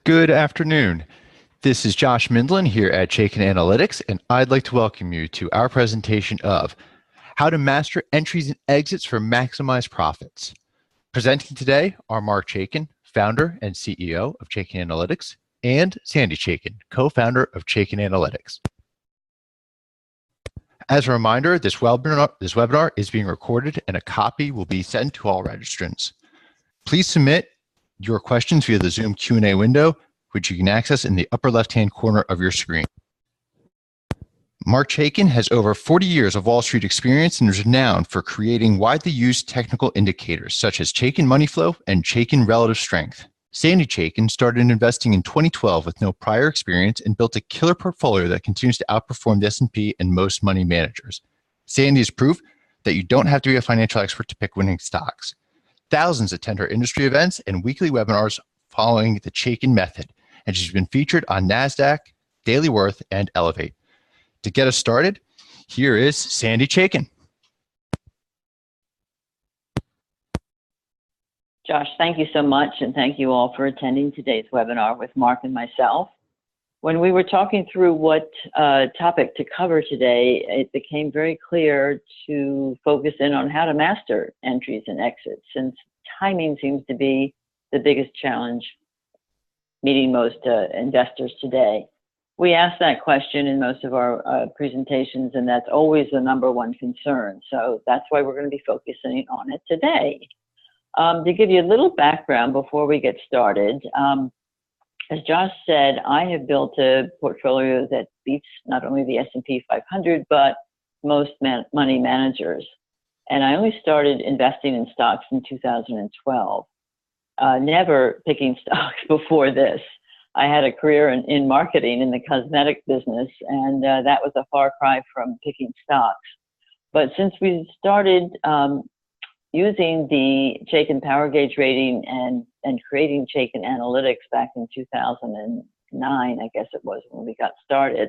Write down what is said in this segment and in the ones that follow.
Good afternoon. This is Josh Mindlin here at Chaiken Analytics, and I'd like to welcome you to our presentation of how to master entries and exits for maximized profits. Presenting today are Marc Chaikin, founder and CEO of Chaiken Analytics, and Sandy Chaikin, co-founder of Chaiken Analytics. As a reminder, this webinar is being recorded and a copy will be sent to all registrants. Please submit your questions via the Zoom Q&A window, which you can access in the upper left-hand corner of your screen. Marc Chaikin has over 40 years of Wall Street experience and is renowned for creating widely used technical indicators such as Chaikin Money Flow and Chaikin Relative Strength. Sandy Chaikin started investing in 2012 with no prior experience and built a killer portfolio that continues to outperform the S&P and most money managers. Sandy is proof that you don't have to be a financial expert to pick winning stocks. Thousands attend her industry events and weekly webinars following the Chaikin method, and she's been featured on NASDAQ, Daily Worth, and Elevate. To get us started, here is Sandy Chaikin. Josh, thank you so much, and thank you all for attending today's webinar with Marc and myself. When we were talking through what topic to cover today, it became very clear to focus in on how to master entries and exits, since timing seems to be the biggest challenge meeting most investors today. We ask that question in most of our presentations, and that's always the #1 concern. So that's why we're going to be focusing on it today. To give you a little background before we get started, as Josh said, I have built a portfolio that beats not only the S&P 500, but most money managers. And I only started investing in stocks in 2012, never picking stocks before this. I had a career in marketing in the cosmetic business, and that was a far cry from picking stocks. But since we started using the Chaikin Power Gauge rating and creating Chaikin Analytics back in 2009, I guess it was when we got started,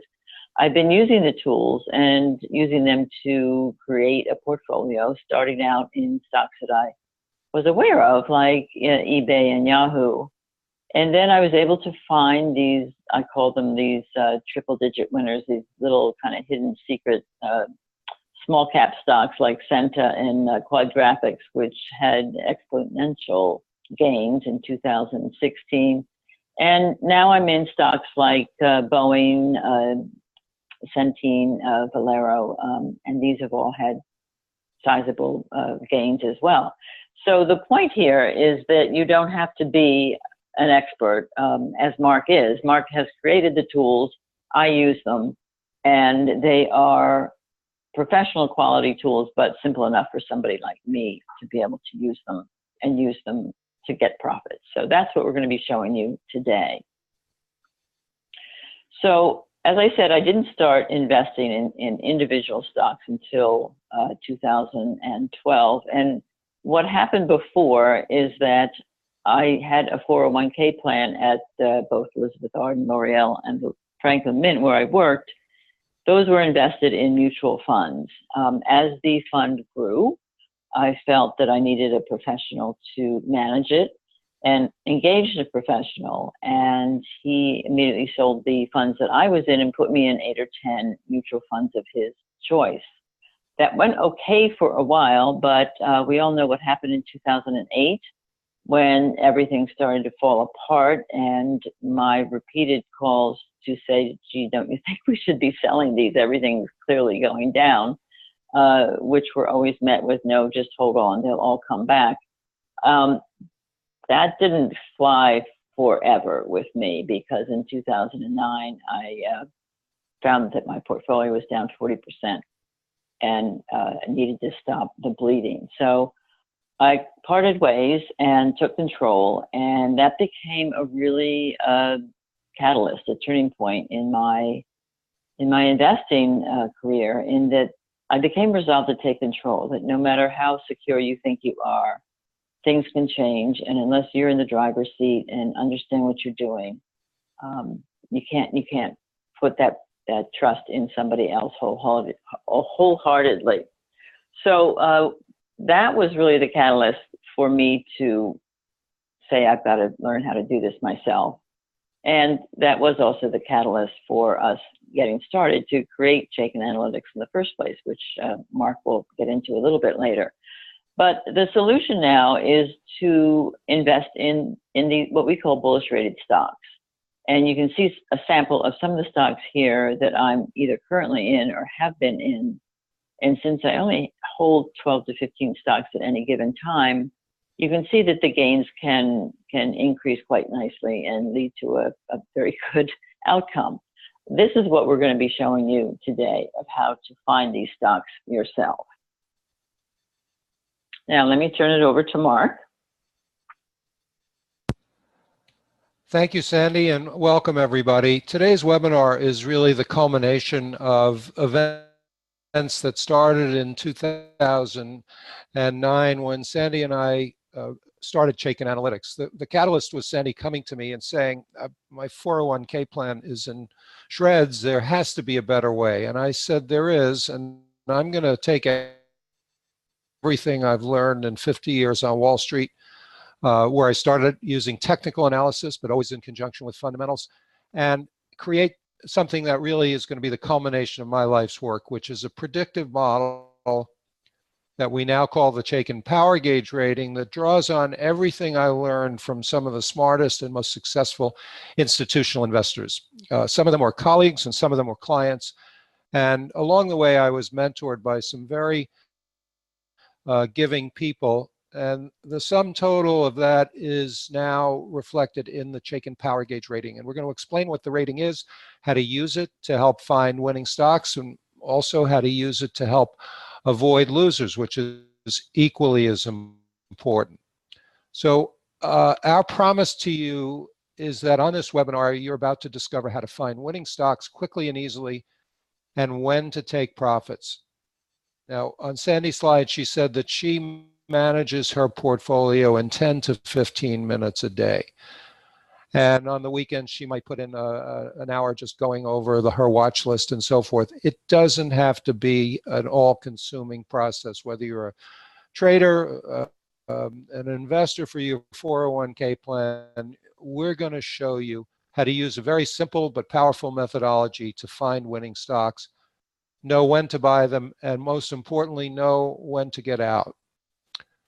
I've been using the tools and using them to create a portfolio, starting out in stocks that I was aware of, like eBay and Yahoo. And then I was able to find these, I call them these triple-digit winners, these little kind of hidden secret small cap stocks like Senta and Quadratics, which had exponential gains in 2016. And now I'm in stocks like Boeing, Centene, Valero, and these have all had sizable gains as well. So the point here is that you don't have to be an expert, as Marc is. Marc has created the tools, I use them, and they are professional quality tools, but simple enough for somebody like me to be able to use them and use them to get profits. So that's what we're going to be showing you today. So as I said, I didn't start investing in individual stocks until 2012. And what happened before is that I had a 401k plan at both Elizabeth Arden, L'Oreal, and the Franklin Mint where I worked. Those were invested in mutual funds. As the fund grew, I felt that I needed a professional to manage it and engaged a professional. And he immediately sold the funds that I was in and put me in 8 or 10 mutual funds of his choice. That went okay for a while, but we all know what happened in 2008 when everything started to fall apart, and my repeated calls to say, gee, don't you think we should be selling these? Everything's clearly going down, which were always met with, no, just hold on, they'll all come back. That didn't fly forever with me, because in 2009, I found that my portfolio was down 40% and needed to stop the bleeding. So I parted ways and took control, and that became a really catalyst, a turning point in my investing career, in that I became resolved to take control, that no matter how secure you think you are, things can change, and unless you're in the driver's seat and understand what you're doing, you can't put that trust in somebody else wholeheartedly. So that was really the catalyst for me to say, I've got to learn how to do this myself. And that was also the catalyst for us getting started to create Chaikin Analytics in the first place, which Mark will get into a little bit later. But the solution now is to invest in what we call bullish rated stocks. And you can see a sample of some of the stocks here that I'm either currently in or have been in. And since I only hold 12 to 15 stocks at any given time, you can see that the gains can increase quite nicely and lead to a very good outcome. This is what we're going to be showing you today of how to find these stocks yourself. Now, let me turn it over to Mark. Thank you, Sandy, and welcome everybody. Today's webinar is really the culmination of events that started in 2009 when Sandy and I started Chaikin Analytics. The catalyst was Sandy coming to me and saying, my 401k plan is in shreds, there has to be a better way. And I said, there is, and I'm going to take everything I've learned in 50 years on Wall Street, where I started using technical analysis, but always in conjunction with fundamentals, and create something that really is going to be the culmination of my life's work, which is a predictive model that we now call the Chaikin Power Gauge Rating that draws on everything I learned from some of the smartest and most successful institutional investors. Some of them were colleagues and some of them were clients. And along the way, I was mentored by some very giving people. And the sum total of that is now reflected in the Chaikin Power Gauge Rating. And we're going to explain what the rating is, how to use it to help find winning stocks, and also how to use it to help avoid losers, which is equally as important. So our promise to you is that on this webinar, you're about to discover how to find winning stocks quickly and easily, and when to take profits. Now, on Sandy's slide, she said that she manages her portfolio in 10 to 15 minutes a day. And on the weekends, she might put in an hour just going over her watch list and so forth. It doesn't have to be an all-consuming process, whether you're a trader, an investor for your 401k plan. We're going to show you how to use a very simple but powerful methodology to find winning stocks, know when to buy them, and most importantly, know when to get out.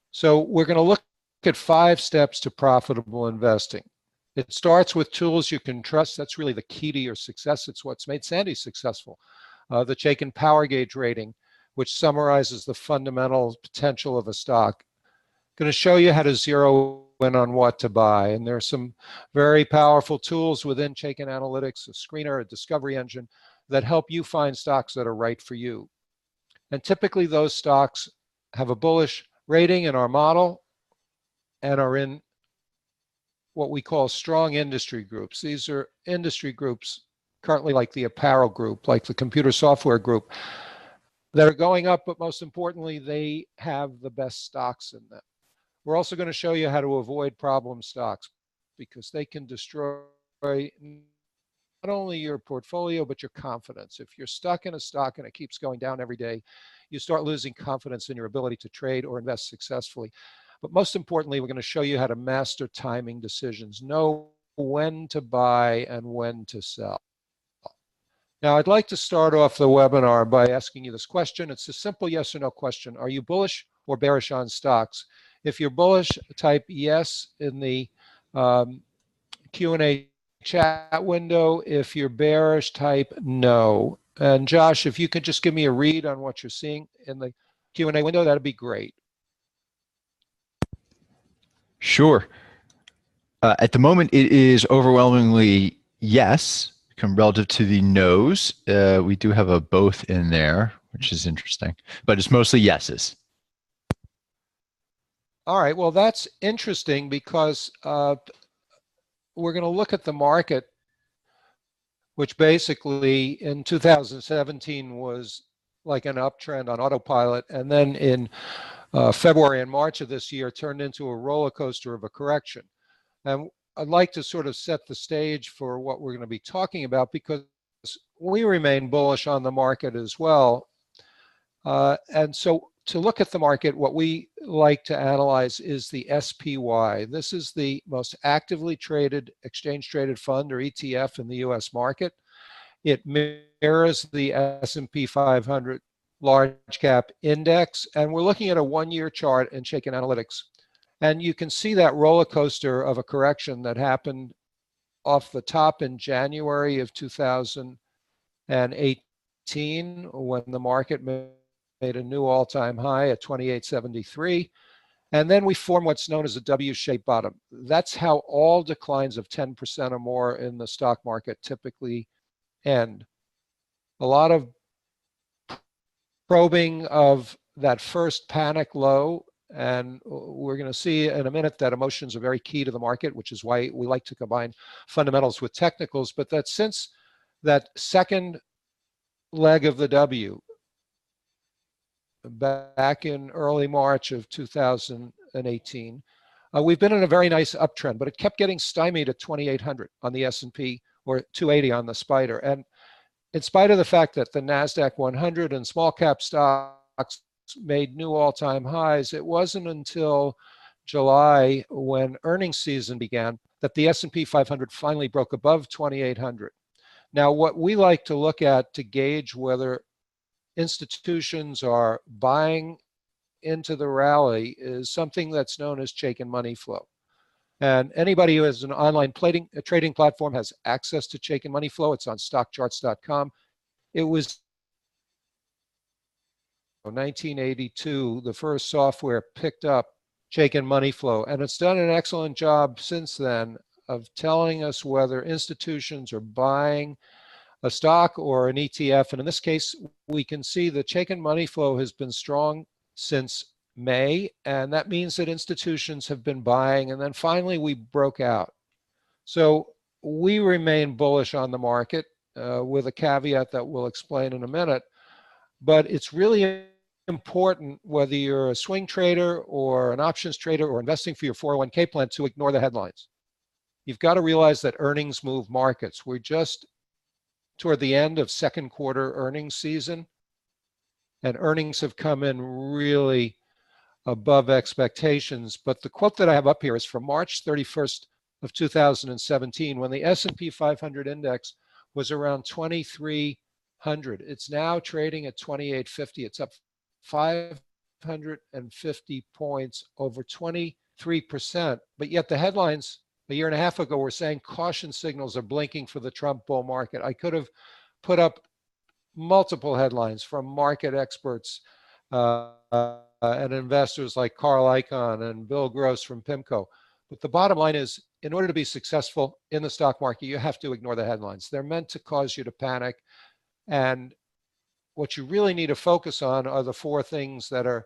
So we're going to look at 5 steps to profitable investing. It starts with tools you can trust. That's really the key to your success. It's what's made Sandy successful. The Chaikin Power Gauge Rating, which summarizes the fundamental potential of a stock. Going to show you how to zero in on what to buy. And there are some very powerful tools within Chaikin Analytics, a screener, a discovery engine, that help you find stocks that are right for you. And typically those stocks have a bullish rating in our model and are in what we call strong industry groups. These are industry groups currently like the apparel group, like the computer software group, that are going up, but most importantly, they have the best stocks in them. We're also going to show you how to avoid problem stocks because they can destroy not only your portfolio, but your confidence. If you're stuck in a stock and it keeps going down every day, you start losing confidence in your ability to trade or invest successfully. But most importantly, we're going to show you how to master timing decisions, know when to buy and when to sell. Now, I'd like to start off the webinar by asking you this question. It's a simple yes or no question. Are you bullish or bearish on stocks? If you're bullish, type yes in the Q&A chat window. If you're bearish, type no. And Josh, if you could just give me a read on what you're seeing in the Q&A window, that'd be great. Sure. At the moment, it is overwhelmingly yes, relative to the no's. We do have a both in there, which is interesting, but it's mostly yeses. All right, well, that's interesting because we're going to look at the market, which basically in 2017 was like an uptrend on autopilot, and then in February and March of this year turned into a roller coaster of a correction. And I'd like to sort of set the stage for what we're going to be talking about because we remain bullish on the market as well. And so to look at the market, what we like to analyze is the SPY. This is the most actively traded, exchange-traded fund or ETF in the US market. It mirrors the S&P 500 large cap index, and we're looking at a one-year chart in Chaikin Analytics. And you can see that roller coaster of a correction that happened off the top in January of 2018 when the market made a new all-time high at 2873. And then we form what's known as a W-shaped bottom. That's how all declines of 10% or more in the stock market typically end. A lot of probing of that first panic low, and we're going to see in a minute that emotions are very key to the market, which is why we like to combine fundamentals with technicals. But that since that second leg of the W, back in early March of 2018, we've been in a very nice uptrend, but it kept getting stymied at 2,800 on the S&P or 280 on the Spider. And in spite of the fact that the NASDAQ 100 and small cap stocks made new all-time highs, it wasn't until July, when earnings season began, that the S&P 500 finally broke above 2,800. Now, what we like to look at to gauge whether institutions are buying into the rally is something that's known as Chaikin money flow. And anybody who has an online trading platform has access to Chaikin money flow. It's on stockcharts.com. It was 1982, the first software picked up Chaikin money flow, and it's done an excellent job since then of telling us whether institutions are buying a stock or an ETF. And in this case, we can see the Chaikin money flow has been strong since May, and that means that institutions have been buying, and then finally we broke out. So we remain bullish on the market with a caveat that we'll explain in a minute, but it's really important, whether you're a swing trader or an options trader or investing for your 401k plan, to ignore the headlines. You've got to realize that earnings move markets. We're just toward the end of second quarter earnings season, and earnings have come in really above expectations. But the quote that I have up here is from March 31st of 2017, when the S&P 500 index was around 2,300. It's now trading at 2,850. It's up 550 points, over 23%. But yet the headlines a year and a half ago were saying caution signals are blinking for the Trump bull market. I could have put up multiple headlines from market experts and investors like Carl Icahn and Bill Gross from PIMCO. But the bottom line is, in order to be successful in the stock market, you have to ignore the headlines. They're meant to cause you to panic. And what you really need to focus on are the four things that are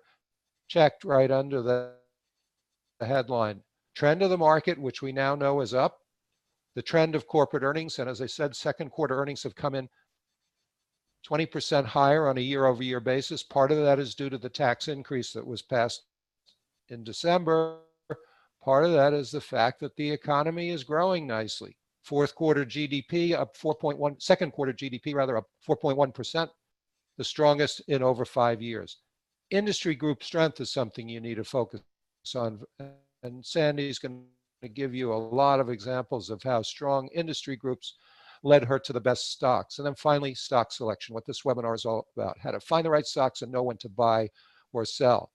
checked right under the headline. Trend of the market, which we now know is up. The trend of corporate earnings. And as I said, second quarter earnings have come in 20% higher on a year-over-year basis. Part of that is due to the tax increase that was passed in December. Part of that is the fact that the economy is growing nicely. Fourth quarter GDP up 4.1, second quarter GDP rather up 4.1%, the strongest in over 5 years. Industry group strength is something you need to focus on. And Sandy's going to give you a lot of examples of how strong industry groups led her to the best stocks. And then finally, stock selection, what this webinar is all about, how to find the right stocks and know when to buy or sell.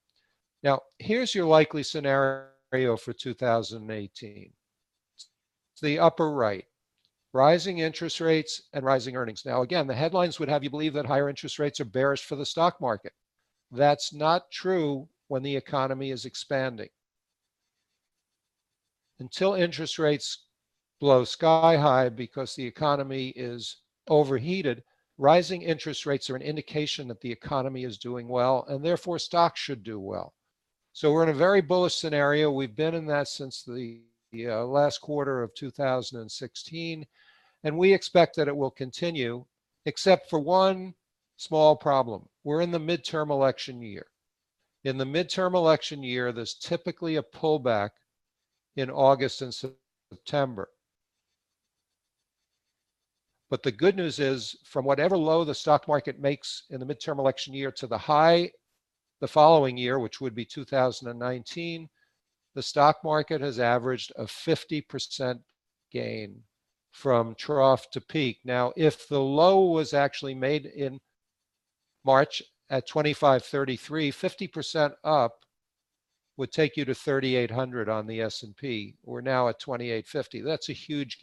Now, here's your likely scenario for 2018. It's the upper right, rising interest rates and rising earnings. Now, again, the headlines would have you believe that higher interest rates are bearish for the stock market. That's not true when the economy is expanding. Until interest rates blow sky high because the economy is overheated, rising interest rates are an indication that the economy is doing well, and therefore stocks should do well. So we're in a very bullish scenario. We've been in that since the last quarter of 2016, and we expect that it will continue, except for one small problem. We're in the midterm election year. In the midterm election year, there's typically a pullback in August and September. But the good news is, from whatever low the stock market makes in the midterm election year to the high the following year, which would be 2019, the stock market has averaged a 50% gain from trough to peak. Now, if the low was actually made in March at 2533, 50% up would take you to 3,800 on the S&P. We're now at 2,850. That's a huge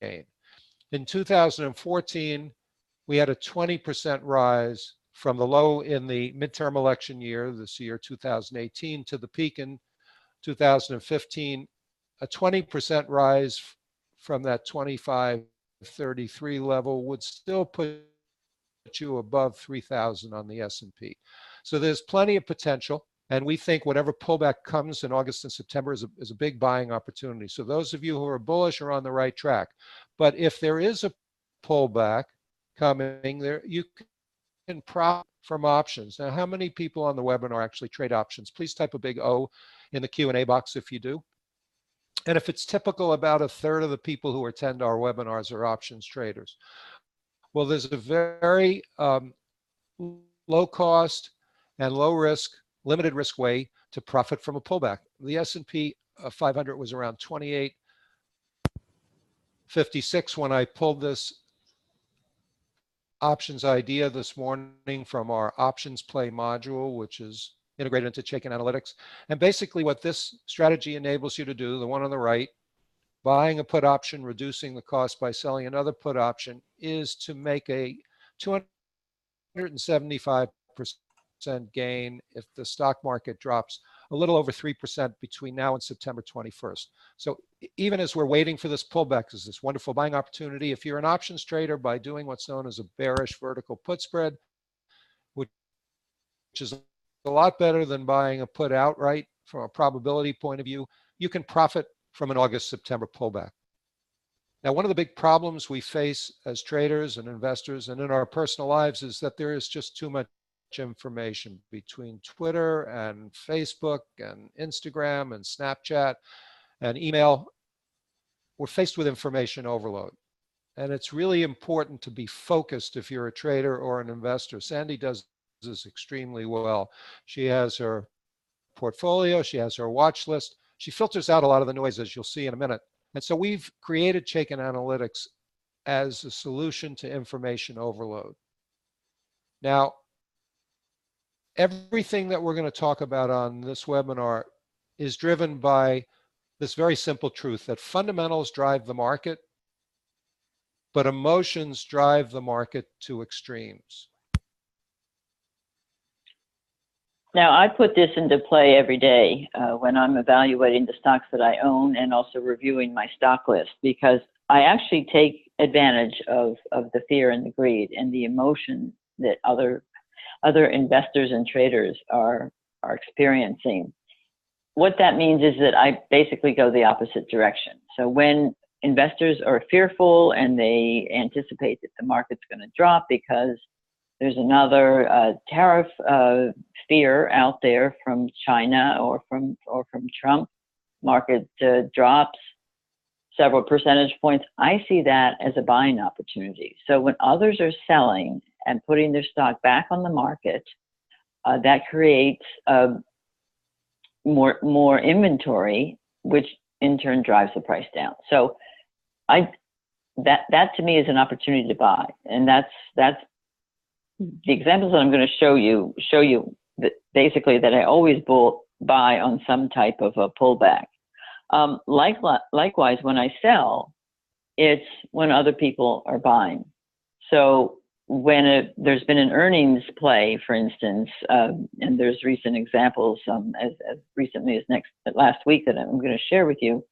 gain. In 2014, we had a 20% rise from the low in the midterm election year, this year 2018, to the peak in 2015, a 20% rise from that 2533 level would still put you above 3,000 on the S&P. So there's plenty of potential, and we think whatever pullback comes in August and September is a big buying opportunity. So those of you who are bullish are on the right track. But if there is a pullback coming, you can profit from options. Now, how many people on the webinar actually trade options? Please type a big O in the Q&A box if you do. And if it's typical, about a third of the people who attend our webinars are options traders. Well, there's a very low cost and low risk, limited risk way to profit from a pullback. The S&P 500 was around 2856 when I pulled this options idea this morning from our options play module, which is integrated into Chaikin Analytics. And basically what this strategy enables you to do, the one on the right, buying a put option, reducing the cost by selling another put option, is to make a 275% gain if the stock market drops a little over 3% between now and September 21st. So even as we're waiting for this pullback, there's this wonderful buying opportunity. If you're an options trader, by doing what's known as a bearish vertical put spread, which is a lot better than buying a put outright from a probability point of view, you can profit from an August-September pullback. Now, one of the big problems we face as traders and investors and in our personal lives is that there is just too much information between Twitter and Facebook and Instagram and Snapchat and email. We're faced with information overload. And it's really important to be focused if you're a trader or an investor. Sandy does this extremely well. She has her portfolio, she has her watch list. She filters out a lot of the noise, as you'll see in a minute. And so we've created Chaikin Analytics as a solution to information overload. Now, everything that we're going to talk about on this webinar is driven by this very simple truth that fundamentals drive the market, but emotions drive the market to extremes. Now, I put this into play every day when I'm evaluating the stocks that I own and also reviewing my stock list, because I actually take advantage of the fear and the greed and the emotion that other investors and traders are experiencing. What that means is that I basically go the opposite direction. So when investors are fearful and they anticipate that the market's going to drop because there's another tariff fear out there from China or from Trump, market drops several percentage points, I see that as a buying opportunity. So when others are selling and putting their stock back on the market, that creates more inventory, which in turn drives the price down. So that to me is an opportunity to buy, and that's the examples that I'm going to show you that basically that I always buy on some type of a pullback. Likewise, when I sell, it's when other people are buying. So when there's been an earnings play, for instance, and there's recent examples as recently as last week that I'm going to share with you,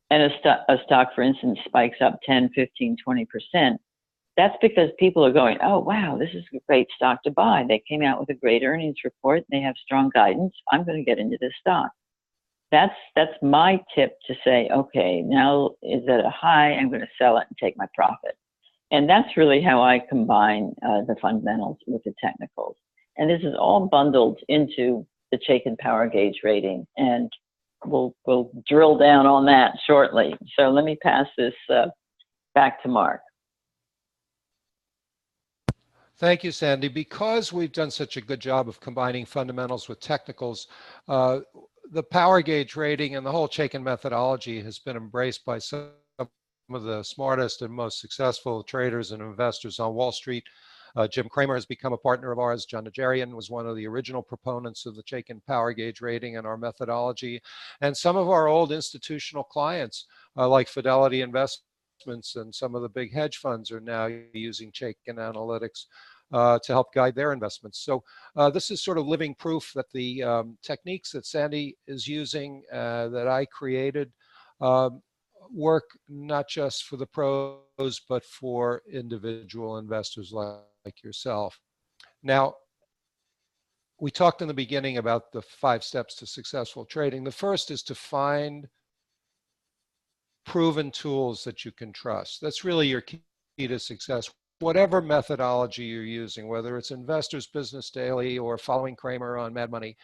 and a stock, for instance, spikes up 10, 15, 20%, that's because people are going, oh, wow, this is a great stock to buy. They came out with a great earnings report. They have strong guidance. I'm going to get into this stock. That's my tip to say, okay, now is at a high, I'm going to sell it and take my profit. And that's really how I combine the fundamentals with the technicals. And this is all bundled into the Chaikin Power Gauge rating. And we'll drill down on that shortly. So let me pass this back to Mark. Thank you, Sandy. Because we've done such a good job of combining fundamentals with technicals, the power gauge rating and the whole Chaikin methodology has been embraced by some of the smartest and most successful traders and investors on Wall Street. Jim Cramer has become a partner of ours. John Najarian was one of the original proponents of the Chaikin power gauge rating and our methodology. And some of our old institutional clients, like Fidelity Investments and some of the big hedge funds, are now using Chaikin Analytics to help guide their investments. So this is sort of living proof that the techniques that Sandy is using, that I created, work not just for the pros, but for individual investors like yourself. Now, we talked in the beginning about the 5 steps to successful trading. The first is to find proven tools that you can trust. That's really your key to success. Whatever methodology you're using, whether it's Investors Business Daily or following Cramer on Mad Money,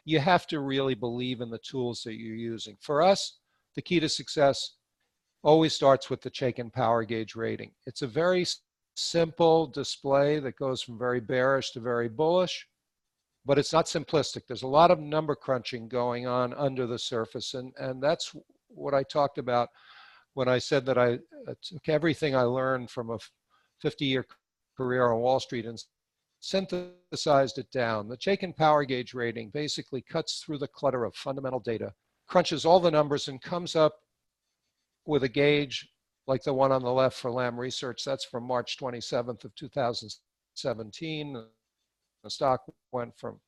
you have to really believe in the tools that you're using. For us, the key to success always starts with the Chaikin power gauge rating. It's a very simple display that goes from very bearish to very bullish, but it's not simplistic. There's a lot of number crunching going on under the surface, and that's what I talked about when I said that I took everything I learned from a 50-year career on Wall Street and synthesized it down. The Chaikin power gauge rating basically cuts through the clutter of fundamental data, crunches all the numbers, and comes up with a gauge like the one on the left for Lam Research. That's from March 27th of 2017. The stock went from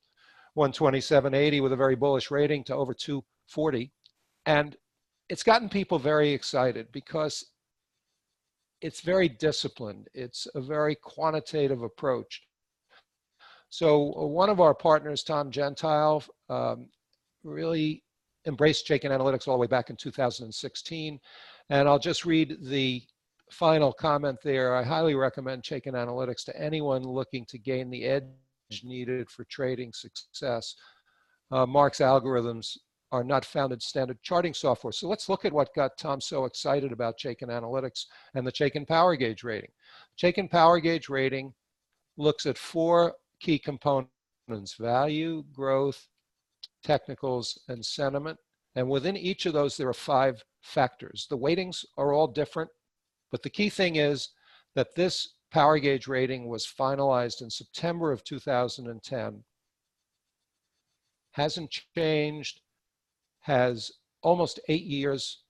127.80 with a very bullish rating to over 240. And it's gotten people very excited because it's very disciplined. It's a very quantitative approach. So one of our partners, Tom Gentile, really embraced Chaikin Analytics all the way back in 2016. And I'll just read the final comment there. I highly recommend Chaikin Analytics to anyone looking to gain the edge needed for trading success. Marc's algorithms are not found in standard charting software. So let's look at what got Tom so excited about Chaikin Analytics and the Chaikin power gauge rating. Chaikin power gauge rating looks at 4 key components: value, growth, technicals, and sentiment. And within each of those, there are 5 factors. The weightings are all different, but the key thing is that this power gauge rating was finalized in September of 2010, hasn't changed, has almost 8 years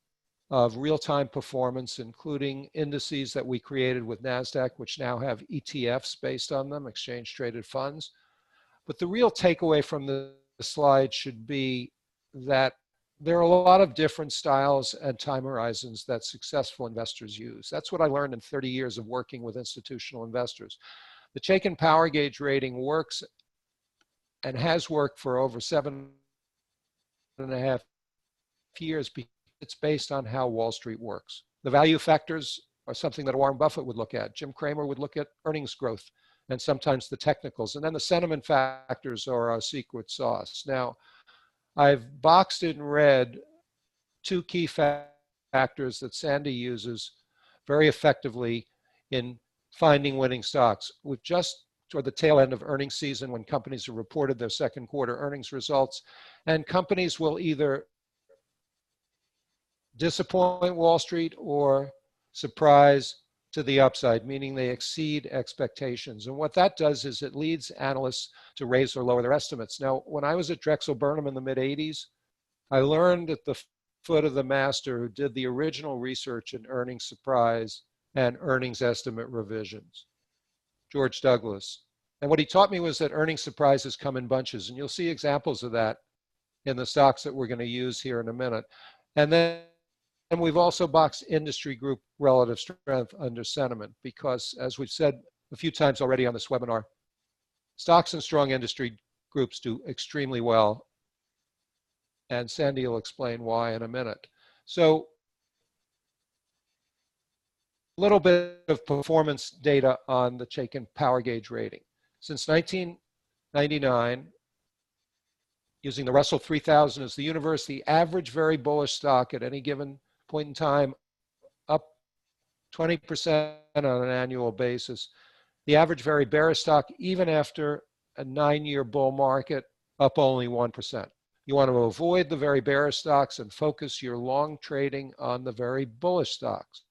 of real-time performance, including indices that we created with NASDAQ, which now have ETFs based on them, exchange-traded funds. But the real takeaway from the slide should be that there are a lot of different styles and time horizons that successful investors use. That's what I learned in 30 years of working with institutional investors. The Chaikin power gauge rating works and has worked for over 7.5 years because it's based on how Wall Street works. The value factors are something that Warren Buffett would look at. Jim Cramer would look at earnings growth and sometimes the technicals. And then the sentiment factors are our secret sauce. Now, I've boxed in red 2 key factors that Sandy uses very effectively in finding winning stocks. With just toward the tail end of earnings season, when companies have reported their second quarter earnings results, and companies will either disappoint Wall Street or surprise to the upside, meaning they exceed expectations. And what that does is it leads analysts to raise or lower their estimates. Now, when I was at Drexel Burnham in the mid-'80s, I learned at the foot of the master who did the original research in earnings surprise and earnings estimate revisions, George Douglas. And what he taught me was that earnings surprises come in bunches. And you'll see examples of that in the stocks that we're going to use here in a minute. And we've also boxed industry group relative strength under sentiment because, as we've said a few times already on this webinar, stocks and strong industry groups do extremely well. And Sandy will explain why in a minute. So a little bit of performance data on the Chaikin power gauge rating. Since 1999, using the Russell 3000 as the universe, the average very bullish stock at any given point in time up 20% on an annual basis. the average very bearish stock, even after a 9-year bull market, up only 1%. You want to avoid the very bearish stocks and focus your long trading on the very bullish stocks.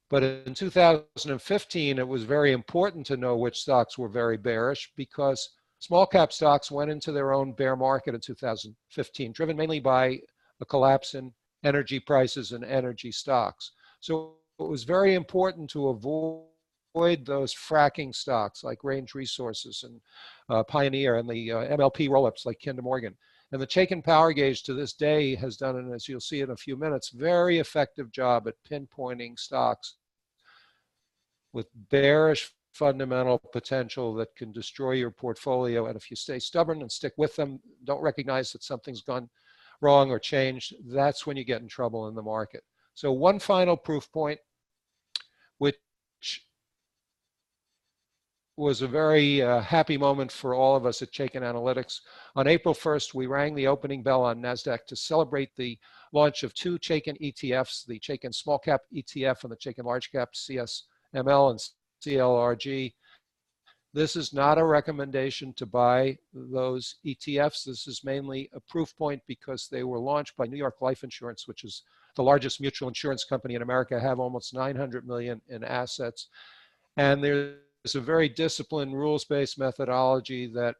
But in 2015, it was very important to know which stocks were very bearish, because small cap stocks went into their own bear market in 2015, driven mainly by a collapse in energy prices and energy stocks. So it was very important to avoid those fracking stocks like Range Resources and Pioneer, and the MLP roll-ups like Kinder Morgan. And the Chaikin Power Gauge to this day has done, and as you'll see in a few minutes, very effective job at pinpointing stocks with bearish fundamental potential that can destroy your portfolio. And if you stay stubborn and stick with them, don't recognize that something's gone wrong or changed, that's when you get in trouble in the market. So one final proof point, which was a very happy moment for all of us at Chaikin Analytics. On April 1st, we rang the opening bell on NASDAQ to celebrate the launch of 2 Chaikin ETFs, the Chaikin Small Cap ETF and the Chaikin Large Cap CSML and CLRG. This is not a recommendation to buy those ETFs. This is mainly a proof point because they were launched by New York Life Insurance, which is the largest mutual insurance company in America, have almost 900 million in assets. And there's a very disciplined, rules-based methodology that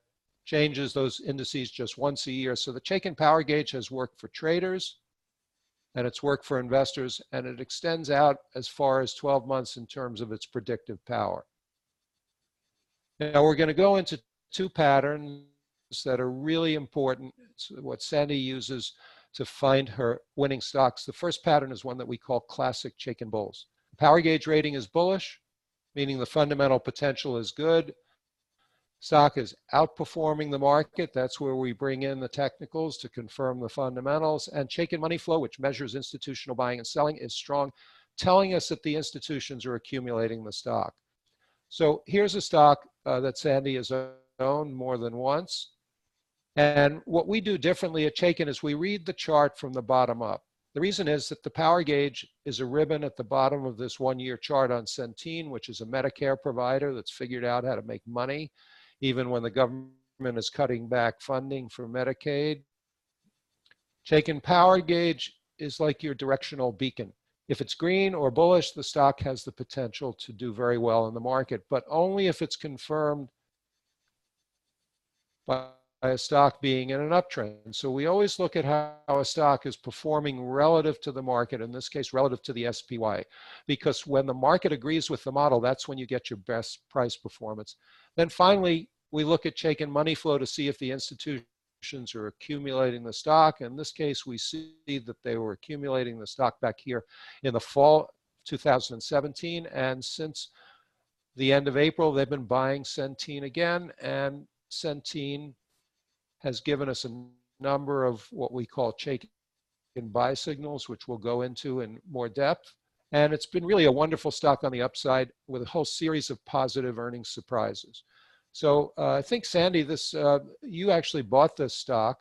changes those indices just once a year. So the Chaikin Power Gauge has worked for traders, and it's worked for investors, and it extends out as far as 12 months in terms of its predictive power. Now we're going to go into 2 patterns that are really important. It's what Sandy uses to find her winning stocks. The first pattern is one that we call classic Chaikin bulls. The power gauge rating is bullish, meaning the fundamental potential is good. Stock is outperforming the market. That's where we bring in the technicals to confirm the fundamentals. And Chaikin money flow, which measures institutional buying and selling, is strong, telling us that the institutions are accumulating the stock. So here's a stock that Sandy has owned more than once. And what we do differently at Chaikin is we read the chart from the bottom up. The reason is that the power gauge is a ribbon at the bottom of this 1-year chart on Centene, which is a Medicare provider that's figured out how to make money, even when the government is cutting back funding for Medicaid. Chaikin Power Gauge is like your directional beacon. If it's green or bullish, the stock has the potential to do very well in the market, but only if it's confirmed by a stock being in an uptrend. So we always look at how a stock is performing relative to the market, in this case, relative to the SPY, because when the market agrees with the model, that's when you get your best price performance. Then finally, we look at Chaikin money flow to see if the institutions are accumulating the stock. In this case, we see that they were accumulating the stock back here in the fall 2017. And since the end of April, they've been buying Centene again, and Centene has given us a number of what we call Chaikin buy signals, which we'll go into in more depth. And it's been really a wonderful stock on the upside with a whole series of positive earnings surprises. So I think, Sandy, you actually bought this stock.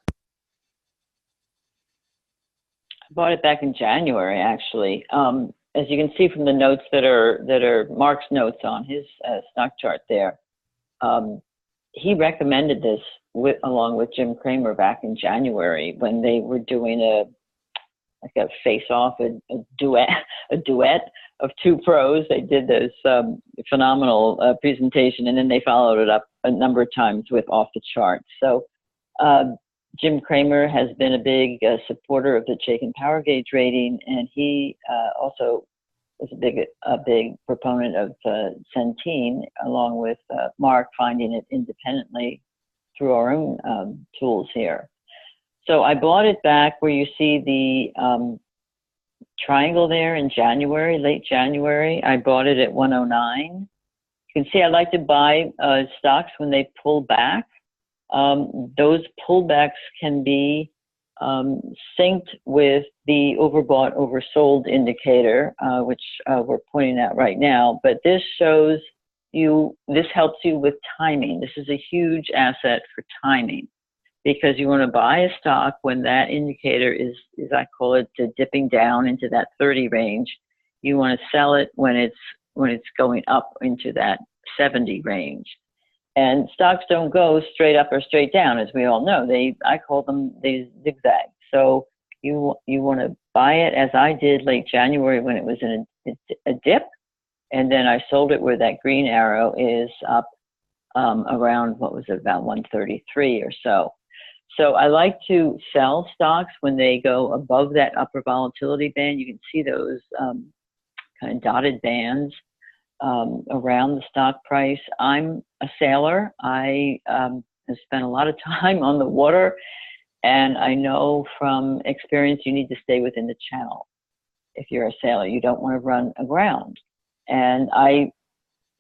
I bought it back in January, actually. As you can see from the notes that are Mark's notes on his stock chart there, he recommended this along with Jim Cramer back in January when they were doing a face-off, a duet of 2 pros. They did this phenomenal presentation, and then they followed it up a number of times with off the chart. So Jim Cramer has been a big supporter of the Chaikin Power Gauge rating, and he also is a big proponent of Centene, along with Mark finding it independently through our own tools here. So I bought it back where you see the triangle there in January, late January. I bought it at 109. You can see I like to buy stocks when they pull back. Those pullbacks can be synced with the overbought, oversold indicator, which we're pointing out right now. But this shows you, this helps you with timing. This is a huge asset for timing, because you want to buy a stock when that indicator is I call it, dipping down into that 30 range. You want to sell it when it's when it's going up into that 70 range. And stocks don't go straight up or straight down, as we all know. I call them, they zigzag. So you want to buy it, as I did late January when it was in a dip, and then I sold it where that green arrow is up around, what was it, about 133 or so. So I like to sell stocks when they go above that upper volatility band. You can see those kind of dotted bands around the stock price. I'm a sailor. I have spent a lot of time on the water, and I know from experience you need to stay within the channel. If you're a sailor, you don't want to run aground. And I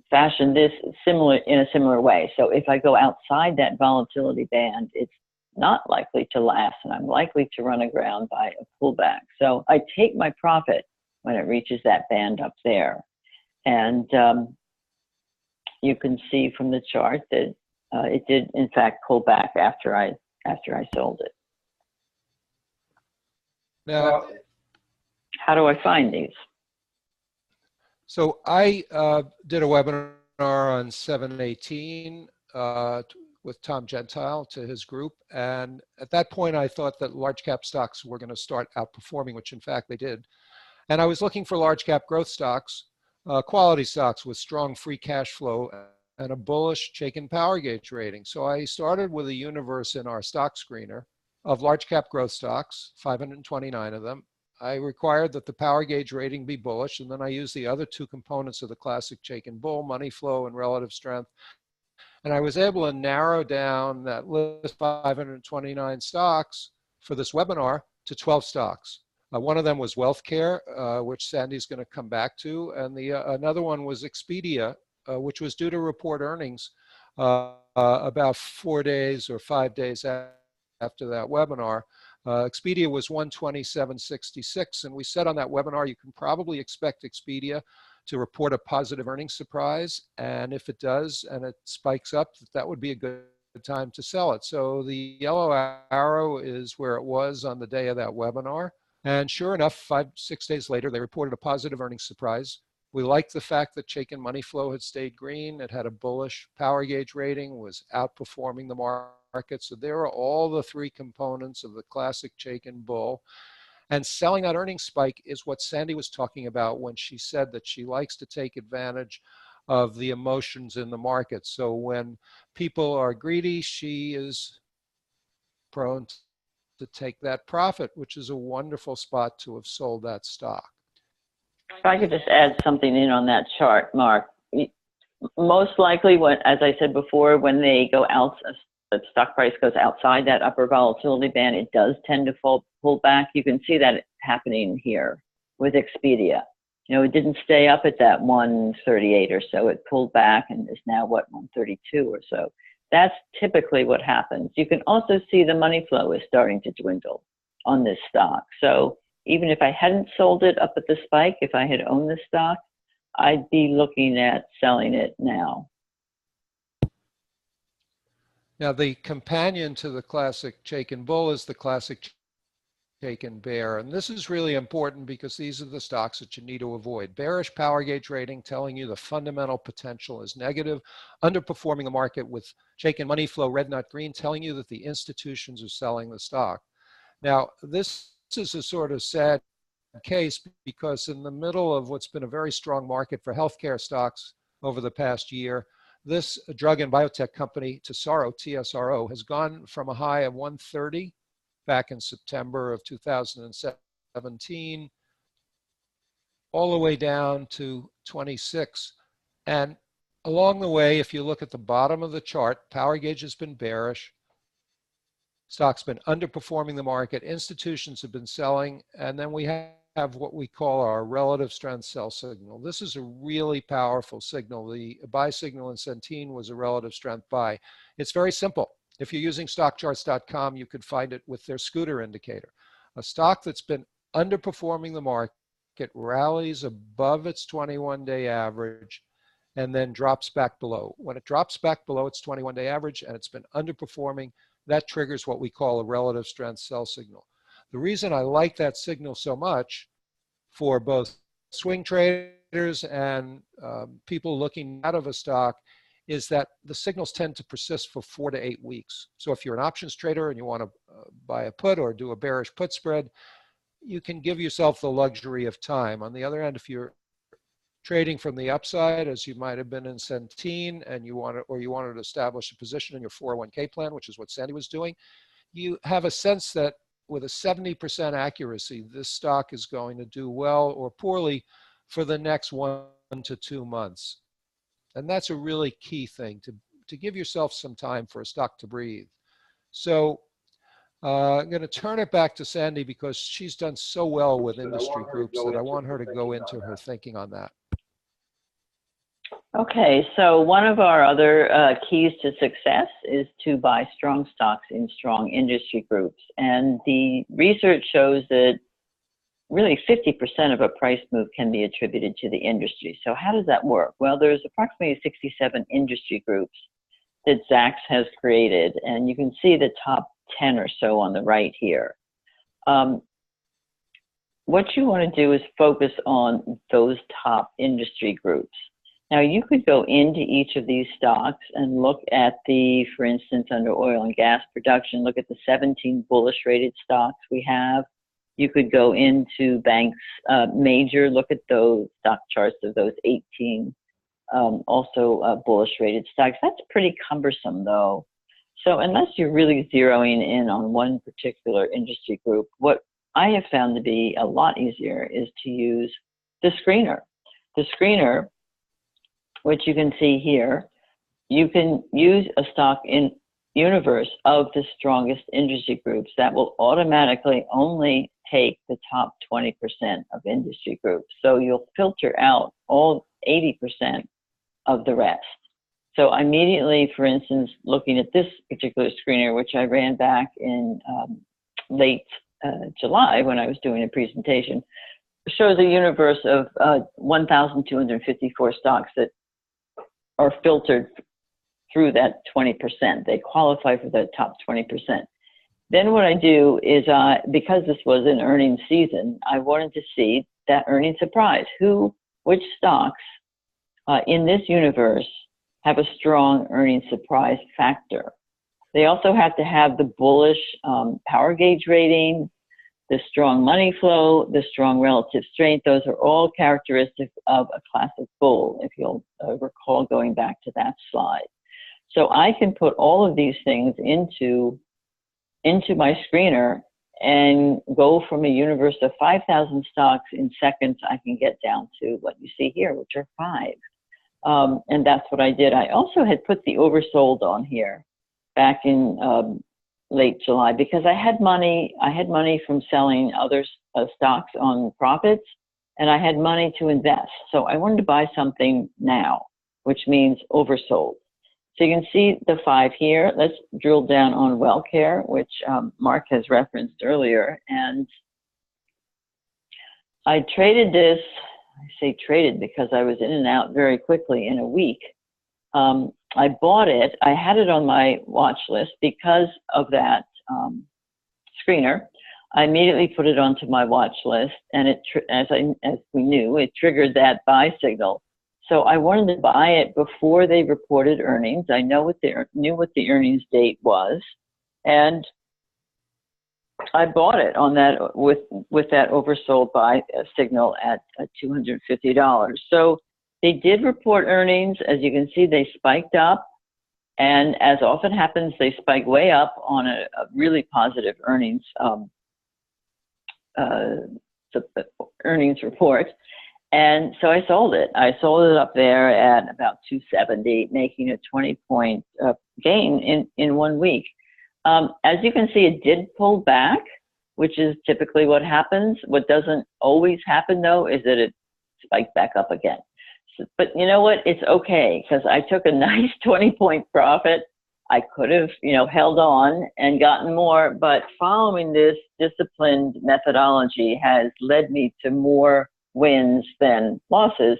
fashioned this in a similar way. So if I go outside that volatility band, it's not likely to last, and I'm likely to run aground by a pullback. So I take my profit when it reaches that band up there. And you can see from the chart that it did, in fact, pull back after I sold it. Now, how do I find these? So I did a webinar on 7/18 with Tom Gentile to his group. And at that point, I thought that large cap stocks were going to start outperforming, which in fact they did. And I was looking for large cap growth stocks, quality stocks with strong free cash flow and a bullish Chaikin power gauge rating. So I started with a universe in our stock screener of large cap growth stocks, 529 of them. I required that the power gauge rating be bullish, and then I used the other two components of the classic Chaikin bull, money flow and relative strength. And I was able to narrow down that list of 529 stocks for this webinar to 12 stocks. One of them was Wealthcare, which Sandy's going to come back to, and another one was Expedia, which was due to report earnings about 4 days or 5 days after that webinar. Expedia was 127.66, and we said on that webinar you can probably expect Expedia to report a positive earnings surprise, and if it does and it spikes up, that would be a good time to sell it. So the yellow arrow is where it was on the day of that webinar, and sure enough, 5-6 days later they reported a positive earnings surprise. We liked the fact that Chaikin money flow had stayed green. It had a bullish power gauge rating, was outperforming the market. So there are all the three components of the classic Chaikin bull. And selling that earnings spike is what Sandy was talking about when she said that she likes to take advantage of the emotions in the market. So when people are greedy, she is prone to take that profit, which is a wonderful spot to have sold that stock. If I could just add something in on that chart, Mark. Most likely, as I said before, when they go out, the stock price goes outside that upper volatility band, it does tend to pull back. You can see that happening here with Expedia. You know, it didn't stay up at that 138 or so. It pulled back and is now, what, 132 or so. That's typically what happens. You can also see the money flow is starting to dwindle on this stock. So even if I hadn't sold it up at the spike, if I had owned the stock, I'd be looking at selling it now. Now, the companion to the classic Chaikin bull is the classic Chaikin bear. And this is really important because these are the stocks that you need to avoid. Bearish power gauge rating telling you the fundamental potential is negative, underperforming the market with Chaikin money flow, red, not green, telling you that the institutions are selling the stock. Now, this is a sort of sad case because in the middle of what's been a very strong market for healthcare stocks over the past year, this drug and biotech company, TSRO, has gone from a high of 130 back in September of 2017 all the way down to 26. And along the way, if you look at the bottom of the chart, power gauge has been bearish. Stock's been underperforming the market. Institutions have been selling. And then we have what we call our relative strength sell signal. This is a really powerful signal. The buy signal in Centene was a relative strength buy. It's very simple. If you're using stockcharts.com, you could find it with their scooter indicator. A stock that's been underperforming the market rallies above its 21-day average and then drops back below. When it drops back below its 21-day average and it's been underperforming, that triggers what we call a relative strength sell signal. The reason I like that signal so much for both swing trading traders and people looking out of a stock is that the signals tend to persist for 4 to 8 weeks. So if you're an options trader and you want to buy a put or do a bearish put spread, you can give yourself the luxury of time. On the other hand, if you're trading from the upside, as you might have been in Centene, and you wanted to establish a position in your 401k plan, which is what Sandy was doing, you have a sense that with a 70% accuracy, this stock is going to do well or poorly for the next 1 to 2 months. And that's a really key thing, to give yourself some time for a stock to breathe. So I'm going to turn it back to Sandy because she's done so well with industry groups that I want her to go into her thinking on that. Okay, so one of our other keys to success is to buy strong stocks in strong industry groups. And the research shows that really 50% of a price move can be attributed to the industry. So how does that work? Well, there's approximately 67 industry groups that Zacks has created, and you can see the top 10 or so on the right here. What you want to do is focus on those top industry groups. Now, you could go into each of these stocks and look at the, for instance, under oil and gas production, look at the 17 bullish rated stocks we have. You could go into banks major, look at those stock charts of those 18 also bullish rated stocks. That's pretty cumbersome though. So unless you're really zeroing in on one particular industry group, what I have found to be a lot easier is to use the screener. The screener, which you can see here, you can use a stock in universe of the strongest industry groups that will automatically only take the top 20% of industry groups. So you'll filter out all 80% of the rest. So immediately, for instance, looking at this particular screener, which I ran back in late July when I was doing a presentation, shows a universe of 1,254 stocks that are filtered through that 20%. They qualify for the top 20%. Then what I do is, because this was an earnings season, I wanted to see that earnings surprise. Which stocks in this universe have a strong earnings surprise factor? They also have to have the bullish power gauge rating, the strong money flow, the strong relative strength. Those are all characteristics of a classic bull, if you'll recall going back to that slide. So I can put all of these things into my screener and go from a universe of 5,000 stocks in seconds. I can get down to what you see here, which are 5. And that's what I did. I also had put the oversold on here back in late July because I had money from selling other stocks on profits, and I had money to invest. So I wanted to buy something now, which means oversold. So you can see the 5 here. Let's drill down on WellCare, which Mark has referenced earlier. And I traded this, I say traded because I was in and out very quickly in a week. I bought it. I had it on my watch list because of that screener. I immediately put it onto my watch list, and as we knew, it triggered that buy signal. So I wanted to buy it before they reported earnings. I knew what the earnings date was, and I bought it on that with that oversold buy signal at $250. So they did report earnings. As you can see, they spiked up, and as often happens, they spike way up on a really positive earnings report. And so I sold it. I sold it up there at about 270, making a 20-point gain in 1 week. As you can see, it did pull back, which is typically what happens. What doesn't always happen, though, is that it spiked back up again. So, but you know what? It's okay, because I took a nice 20-point profit. I could have, held on and gotten more, but following this disciplined methodology has led me to more wins than losses.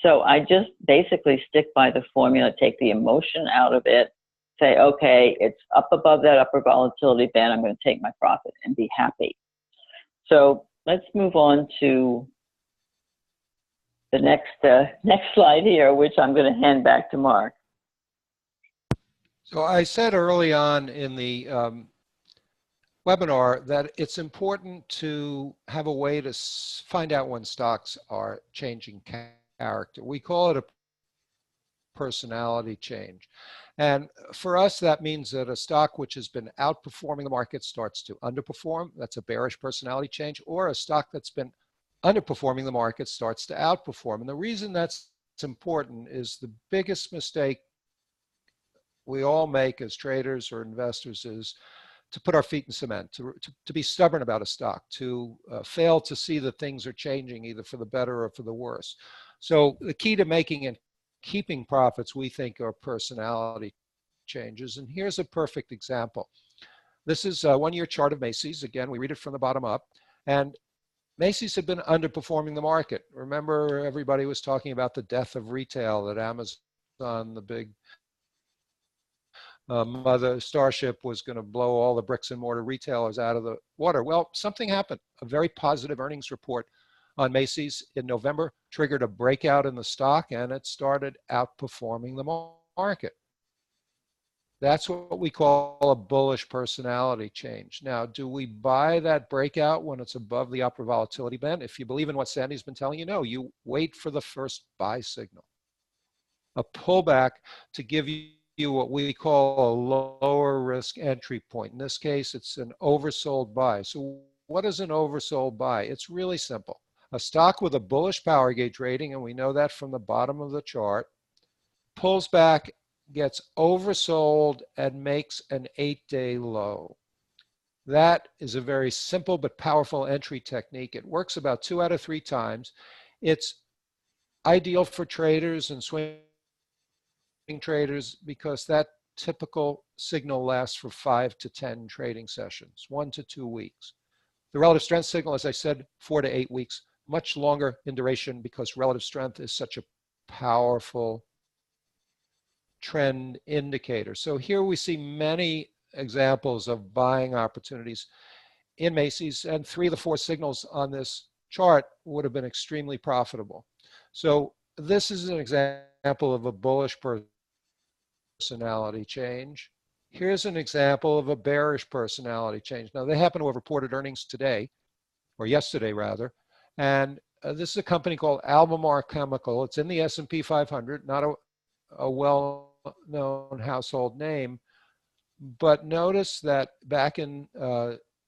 So I just basically stick by the formula, take the emotion out of it, say, okay, it's up above that upper volatility band. I'm going to take my profit and be happy. So let's move on to the next slide here, which I'm going to hand back to Mark. So I said early on in the webinar that it's important to have a way to find out when stocks are changing character. We call it a personality change. And for us, that means that a stock which has been outperforming the market starts to underperform. That's a bearish personality change. Or a stock that's been underperforming the market starts to outperform. And the reason that's important is the biggest mistake we all make as traders or investors is to put our feet in cement, to be stubborn about a stock, to fail to see that things are changing either for the better or for the worse. So the key to making and keeping profits, we think, are personality changes. And here's a perfect example. This is a one-year chart of Macy's. Again, we read it from the bottom up. And Macy's had been underperforming the market. Remember, everybody was talking about the death of retail, that Amazon, the big mother Starship, was going to blow all the bricks and mortar retailers out of the water. Well, something happened. A very positive earnings report on Macy's in November triggered a breakout in the stock, and it started outperforming the market. That's what we call a bullish personality change. Now, do we buy that breakout when it's above the upper volatility band? If you believe in what Sandy's been telling you, no, you wait for the first buy signal. A pullback to give you what we call a lower risk entry point. In this case, it's an oversold buy. So what is an oversold buy? It's really simple. A stock with a bullish power gauge rating, and we know that from the bottom of the chart, pulls back, gets oversold, and makes an 8-day low. That is a very simple but powerful entry technique. It works about 2 out of 3 times. It's ideal for traders and swing traders because that typical signal lasts for 5 to 10 trading sessions, 1 to 2 weeks. The relative strength signal, as I said, 4 to 8 weeks, much longer in duration because relative strength is such a powerful trend indicator. So here we see many examples of buying opportunities in Macy's, and 3 of the 4 signals on this chart would have been extremely profitable. So this is an example of a bullish personality change. Here's an example of a bearish personality change. Now, they happen to have reported earnings today, or yesterday rather, and this is a company called Albemarle Chemical. It's in the S&P 500, not a well-known household name, but notice that back in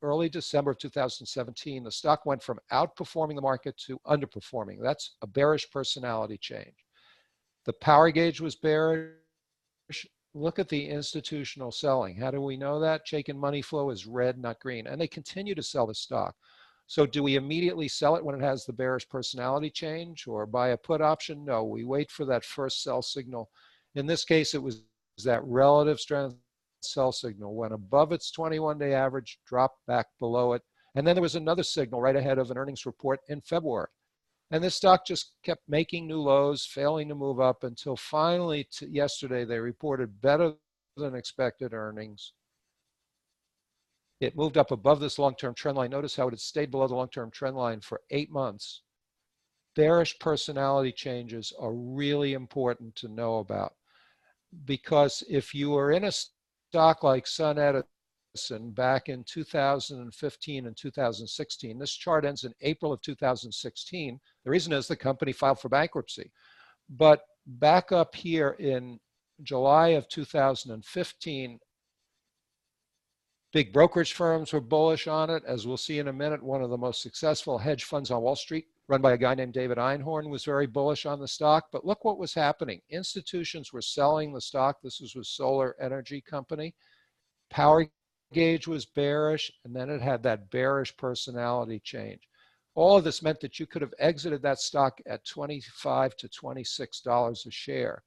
early December of 2017, the stock went from outperforming the market to underperforming. That's a bearish personality change. The power gauge was bearish. Look at the institutional selling. How do we know that? Chaikin money flow is red, not green, and they continue to sell the stock. So do we immediately sell it when it has the bearish personality change or buy a put option? No, we wait for that first sell signal. In this case, it was that relative strength sell signal went above its 21-day average, dropped back below it. And then there was another signal right ahead of an earnings report in February. And this stock just kept making new lows, failing to move up until finally yesterday they reported better than expected earnings. It moved up above this long-term trend line. Notice how it had stayed below the long-term trend line for 8 months. Bearish personality changes are really important to know about, because if you are in a stock like SunEdison back in 2015 and 2016, this chart ends in April of 2016. The reason is the company filed for bankruptcy. But back up here in July of 2015, big brokerage firms were bullish on it. As we'll see in a minute, one of the most successful hedge funds on Wall Street, run by a guy named David Einhorn, was very bullish on the stock. But look what was happening. Institutions were selling the stock. This was with Solar Energy Company. Power gauge was bearish, and then it had that bearish personality change. All of this meant that you could have exited that stock at $25 to $26 a share.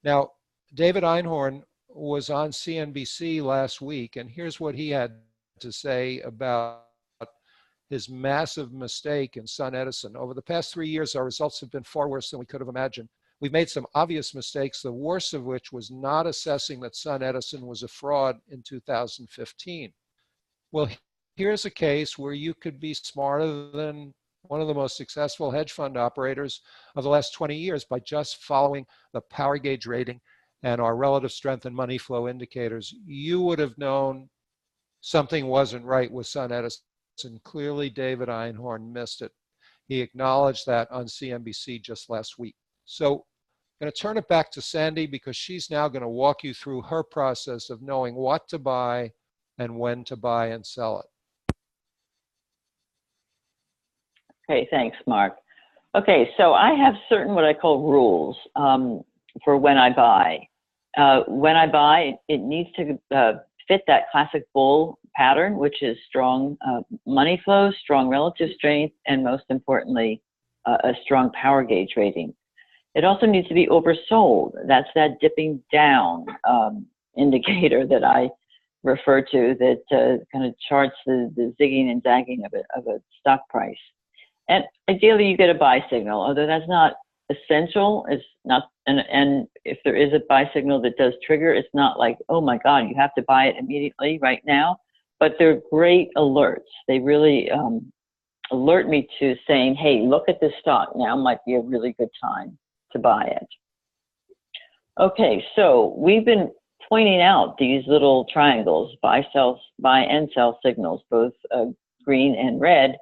Now, David Einhorn was on CNBC last week, and here's what he had to say about his massive mistake in SunEdison. Over the past 3 years, our results have been far worse than we could have imagined. We've made some obvious mistakes, the worst of which was not assessing that SunEdison was a fraud in 2015. Well, here's a case where you could be smarter than one of the most successful hedge fund operators of the last 20 years by just following the power gauge rating and our relative strength and money flow indicators. You would have known something wasn't right with SunEdison. Clearly, David Einhorn missed it. He acknowledged that on CNBC just last week. So I'm going to turn it back to Sandy because she's now going to walk you through her process of knowing what to buy and when to buy and sell it. Okay, thanks, Mark. Okay, so I have certain what I call rules for when I buy. When I buy, it needs to fit that classic bull pattern, which is strong money flow, strong relative strength, and most importantly, a strong power gauge rating. It also needs to be oversold. That's that dipping down indicator that I refer to that kind of charts the zigging and zagging of a stock price. And ideally, you get a buy signal, although that's not essential. It's not, and if there is a buy signal that does trigger, it's not like, oh my God, you have to buy it immediately right now. But they're great alerts. They really alert me to saying, hey, look at this stock. Now might be a really good time to buy it. Okay, so we've been pointing out these little triangles, buy and sell signals, both green and red.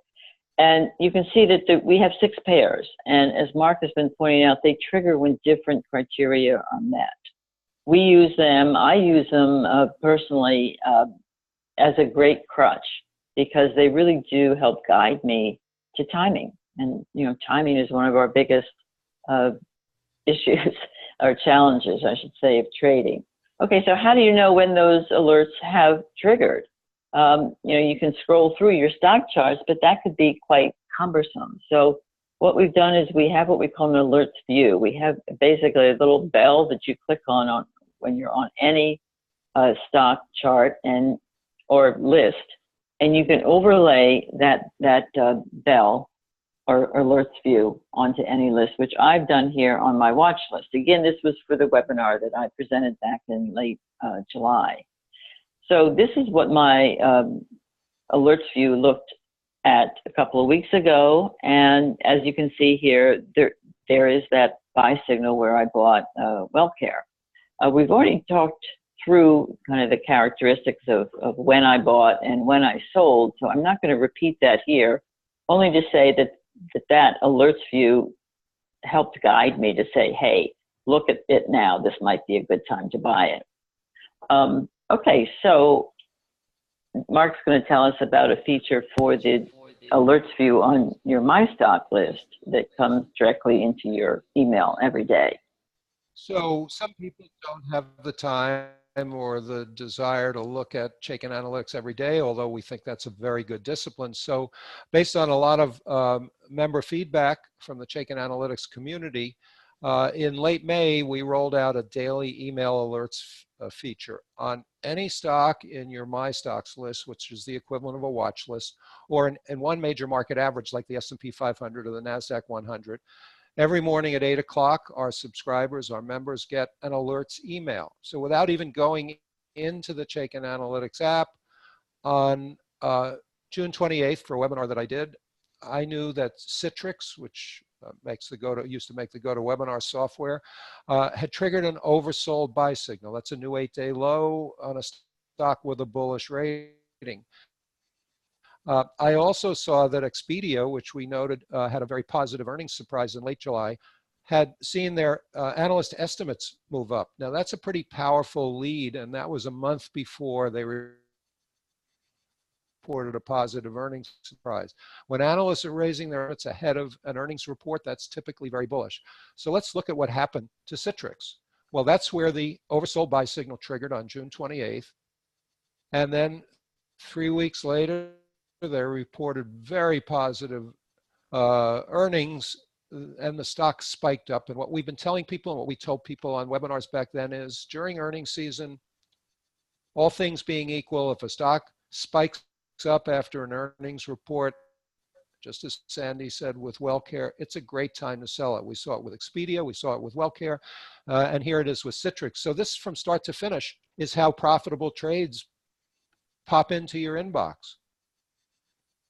And you can see that we have 6 pairs. And as Mark has been pointing out, they trigger when different criteria are met. We use them, I use them personally as a great crutch because they really do help guide me to timing. And, you know, timing is one of our biggest issues or challenges, I should say, of trading. Okay, so how do you know when those alerts have triggered? You know, you can scroll through your stock charts, but that could be quite cumbersome. So what we've done is we have what we call an alerts view. We have basically a little bell that you click on when you're on any stock chart or list, and you can overlay that bell or alerts view onto any list, which I've done here on my watch list. Again, this was for the webinar that I presented back in late July. So this is what my alerts view looked at a couple of weeks ago. And as you can see here, there is that buy signal where I bought WellCare. We've already talked through kind of the characteristics of when I bought and when I sold. So I'm not going to repeat that here, only to say that alerts view helped guide me to say, hey, look at it now. This might be a good time to buy it. Okay, so Mark's going to tell us about a feature for the alerts view on your My Stock list that comes directly into your email every day. So some people don't have the time or the desire to look at Chaikin Analytics every day, although we think that's a very good discipline. So based on a lot of member feedback from the Chaikin Analytics community, in late May, we rolled out a daily email alerts feature on any stock in your My Stocks list, which is the equivalent of a watch list, or in one major market average like the S&P 500 or the NASDAQ 100. Every morning at 8 o'clock, our subscribers, our members get an alerts email. So without even going into the Chaikin Analytics app, on June 28th for a webinar that I did, I knew that Citrix, which used to make the GoToWebinar software, had triggered an oversold buy signal. That's a new 8-day low on a stock with a bullish rating. I also saw that Expedia, which we noted had a very positive earnings surprise in late July, had seen their analyst estimates move up. Now that's a pretty powerful lead, and that was a month before they reported a positive earnings surprise. When analysts are raising their estimates ahead of an earnings report, that's typically very bullish. So let's look at what happened to Citrix. Well, that's where the oversold buy signal triggered on June 28th. And then 3 weeks later, they reported very positive earnings, and the stock spiked up. And what we've been telling people and what we told people on webinars back then is during earnings season, all things being equal, if a stock spikes up after an earnings report, just as Sandy said with WellCare, it's a great time to sell it. We saw it with Expedia, we saw it with WellCare, and here it is with Citrix. So this, from start to finish, is how profitable trades pop into your inbox.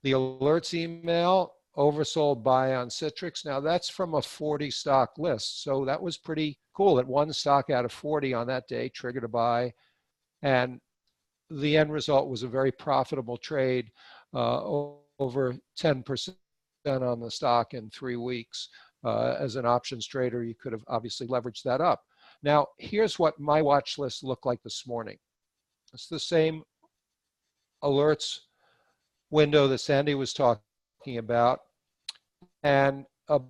The alerts email oversold buy on Citrix. Now that's from a 40 stock list. So that was pretty cool that one stock out of 40 on that day triggered a buy. And the end result was a very profitable trade, over 10% on the stock in 3 weeks. As an options trader, you could have obviously leveraged that up. Now, here's what my watch list looked like this morning. It's the same alerts window that Sandy was talking about. And a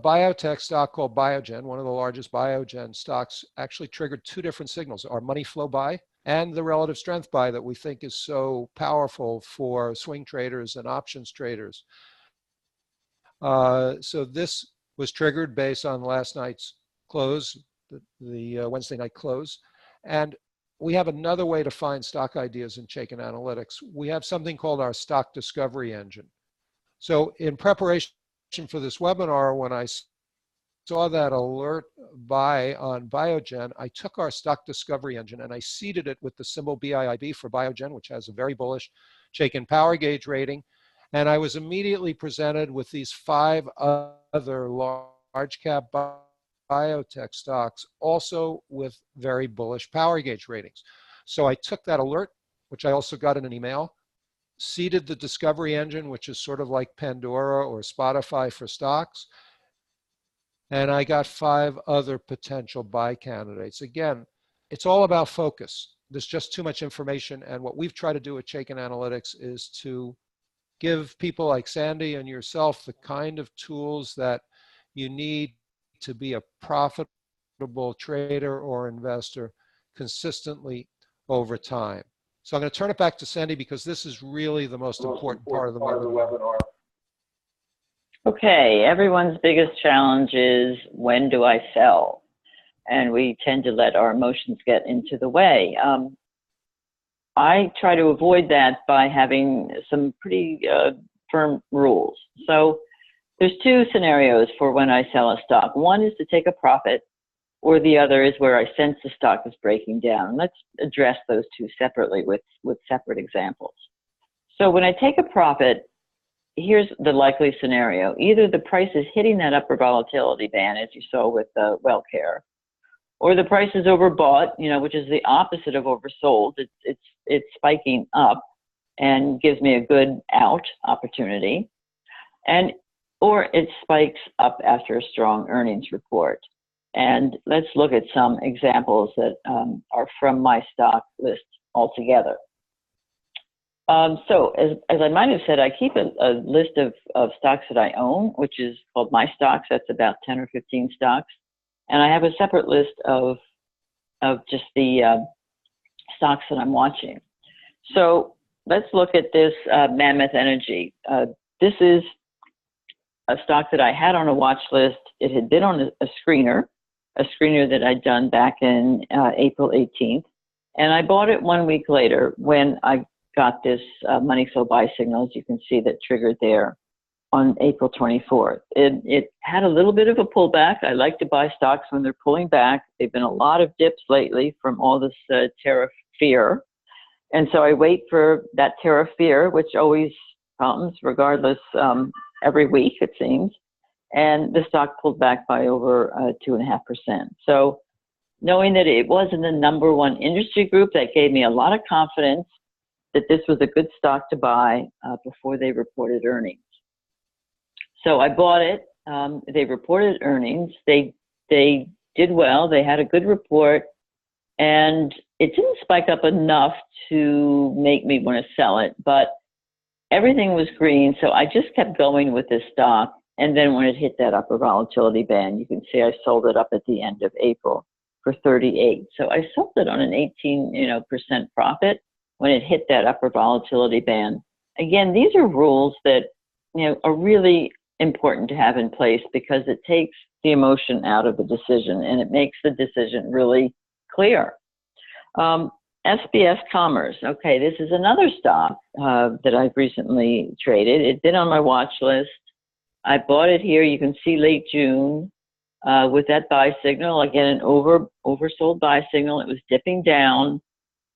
biotech stock called Biogen, one of the largest Biogen stocks, actually triggered 2 different signals, our money flow buy and the relative strength buy that we think is so powerful for swing traders and options traders. So this was triggered based on last night's close, the Wednesday night close. And we have another way to find stock ideas in Chaikin Analytics. We have something called our stock discovery engine. So in preparation for this webinar, when I saw that alert buy on Biogen, I took our stock discovery engine and I seeded it with the symbol BIIB for Biogen, which has a very bullish Chaikin power gauge rating. And I was immediately presented with these 5 other large cap biotech stocks, also with very bullish power gauge ratings. So I took that alert, which I also got in an email, seeded the discovery engine, which is sort of like Pandora or Spotify for stocks, and I got 5 other potential buy candidates. Again, it's all about focus. There's just too much information, and what we've tried to do at Chaikin Analytics is to give people like Sandy and yourself the kind of tools that you need to be a profitable trader or investor consistently over time. So I'm going to turn it back to Sandy because this is really the most important part of the webinar. Okay, everyone's biggest challenge is, when do I sell? And we tend to let our emotions get into the way. I try to avoid that by having some pretty firm rules. So there's 2 scenarios for when I sell a stock. One is to take a profit, or the other is where I sense the stock is breaking down. Let's address those 2 separately with separate examples. So when I take a profit, here's the likely scenario. Either the price is hitting that upper volatility band, as you saw with WellCare, or the price is overbought, which is the opposite of oversold. It's spiking up and gives me a good out opportunity, or it spikes up after a strong earnings report. And let's look at some examples that are from my stock list altogether. So as I might have said, I keep a list of stocks that I own, which is called My Stocks. That's about 10 or 15 stocks. And I have a separate list of just the stocks that I'm watching. So let's look at this Mammoth Energy. This is a stock that I had on a watch list. It had been on a screener that I'd done back in April 18th. And I bought it 1 week later when I got this money flow buy signal, as you can see, that triggered there on April 24th. It had a little bit of a pullback. I like to buy stocks when they're pulling back. They've been a lot of dips lately from all this tariff fear. And so I wait for that tariff fear, which always comes regardless every week, it seems. And the stock pulled back by over 2.5%. So knowing that it was in the #1 industry group, that gave me a lot of confidence that this was a good stock to buy before they reported earnings. So I bought it. They reported earnings. They did well. They had a good report, and it didn't spike up enough to make me want to sell it, but everything was green. So I just kept going with this stock. And then when it hit that upper volatility band, you can see I sold it up at the end of April for 38. So I sold it on an 18% profit when it hit that upper volatility band. Again, these are rules that are really important to have in place because it takes the emotion out of the decision and it makes the decision really clear. SBS Commerce. Okay, this is another stock that I've recently traded. It's been on my watch list. I bought it here. You can see late June with that buy signal. Again, an oversold buy signal. It was dipping down,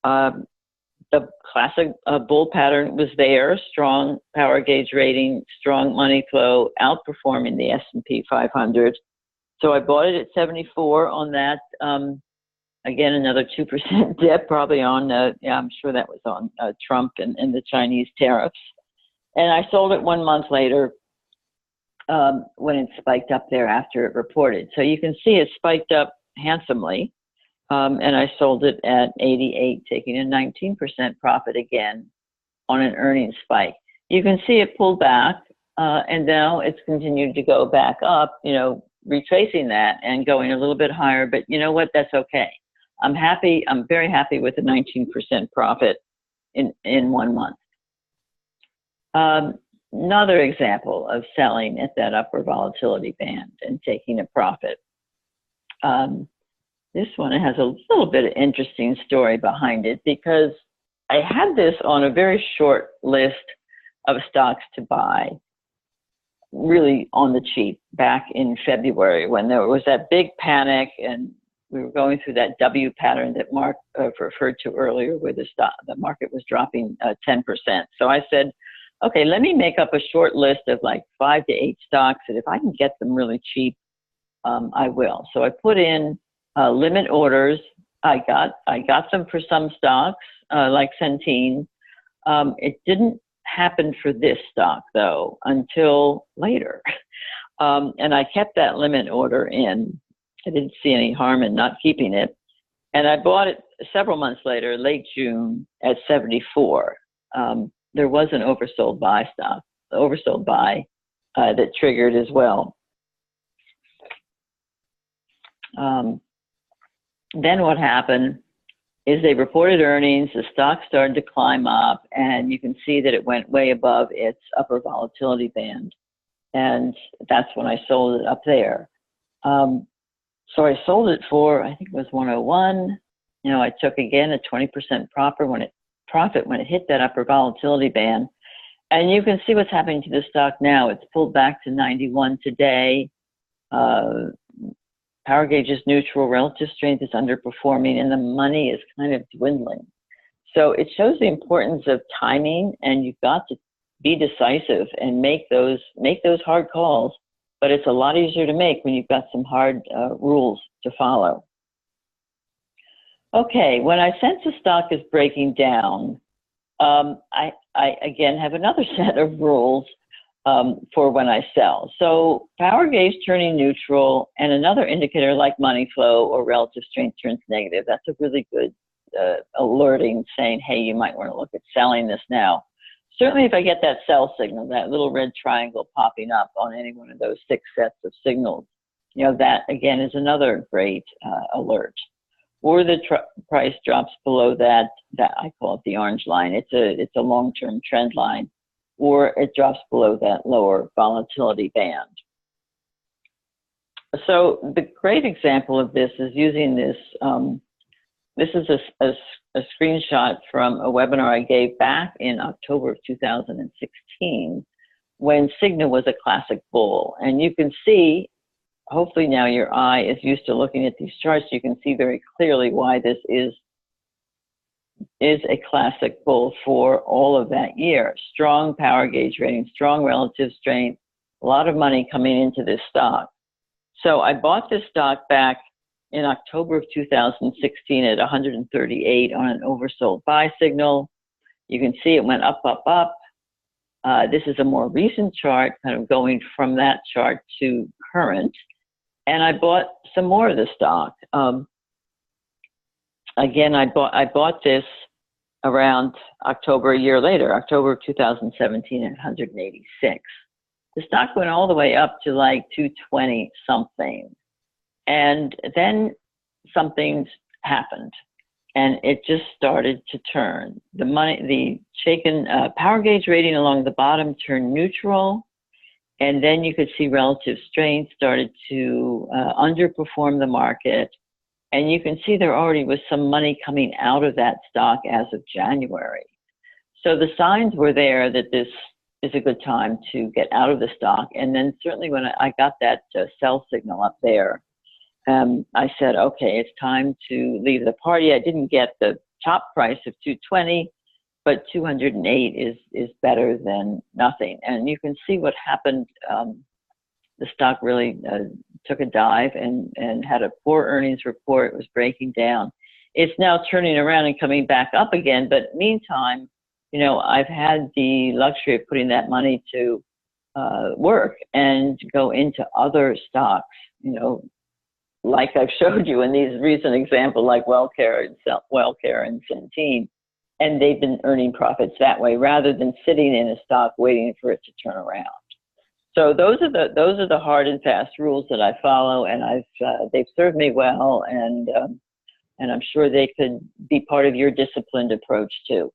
but the classic bull pattern was there, strong power gauge rating, strong money flow, outperforming the S&P 500. So I bought it at 74 on that. Again, another 2% dip, probably on, yeah, I'm sure that was on Trump and the Chinese tariffs. And I sold it 1 month later when it spiked up there after it reported. So you can see it spiked up handsomely. And I sold it at 88, taking a 19% profit again on an earnings spike. You can see it pulled back, and now it's continued to go back up, you know, retracing that and going a little bit higher. But you know what? That's okay. I'm happy. I'm very happy with the 19% profit in 1 month. Another example of selling at that upper volatility band and taking a profit. This one has a little bit of interesting story behind it because I had this on a very short list of stocks to buy, really on the cheap, back in February when there was that big panic and we were going through that W pattern that Mark referred to earlier, where the market was dropping 10%. So I said, okay, let me make up a short list of like 5 to 8 stocks, and if I can get them really cheap, I will. So I put in limit orders. I got them for some stocks, like Centene. It didn't happen for this stock though until later, and I kept that limit order in. I didn't see any harm in not keeping it, and I bought it several months later, late June, at 74. There was an oversold buy stock, oversold buy that triggered as well. Then what happened is they reported earnings, the stock started to climb up, and you can see that it went way above its upper volatility band. And that's when I sold it up there. So I sold it for, I think it was 101. You know, I took again a 20% profit when it hit that upper volatility band. And you can see what's happening to the stock now. It's pulled back to 91 today. Power gauge is neutral, relative strength is underperforming, and the money is kind of dwindling. So it shows the importance of timing, and you've got to be decisive and make those hard calls. But it's a lot easier to make when you've got some hard rules to follow. Okay, when I sense a stock is breaking down, I again have another set of rules for when I sell. So power gauge turning neutral, and another indicator like money flow or relative strength turns negative. That's a really good alerting, saying, hey, you might want to look at selling this now. Certainly if I get that sell signal, that little red triangle popping up on any one of those 6 sets of signals, you know, that again is another great alert. Or the price drops below that I call it the orange line. It's a long-term trend line. Or it drops below that lower volatility band. So the great example of this is using this. This is a screenshot from a webinar I gave back in October of 2016 when Cigna was a classic bull. And you can see, hopefully now your eye is used to looking at these charts, you can see very clearly why this is a classic bull for all of that year. Strong power gauge rating, strong relative strength, a lot of money coming into this stock. So I bought this stock back in October of 2016 at 138 on an oversold buy signal. You can see it went up, up, up. This is a more recent chart, kind of going from that chart to current. And I bought some more of the stock. Again, I bought this around October a year later, October of 2017 at 186. The stock went all the way up to like 220 something. And then something happened and it just started to turn. The Chaikin power gauge rating along the bottom turned neutral. And then you could see relative strength started to underperform the market. And you can see there already was some money coming out of that stock as of January. So the signs were there that this is a good time to get out of the stock. And then certainly when I got that sell signal up there, I said, okay, it's time to leave the party. I didn't get the top price of 220, but 208 is better than nothing. And you can see what happened. The stock really took a dive and had a poor earnings report. It was breaking down. It's now turning around and coming back up again. But meantime, you know, I've had the luxury of putting that money to work and go into other stocks, you know, like I've showed you in these recent examples, like WellCare and Centene, and they've been earning profits that way rather than sitting in a stock waiting for it to turn around. So those are the hard and fast rules that I follow, and they've served me well, and I'm sure they could be part of your disciplined approach too.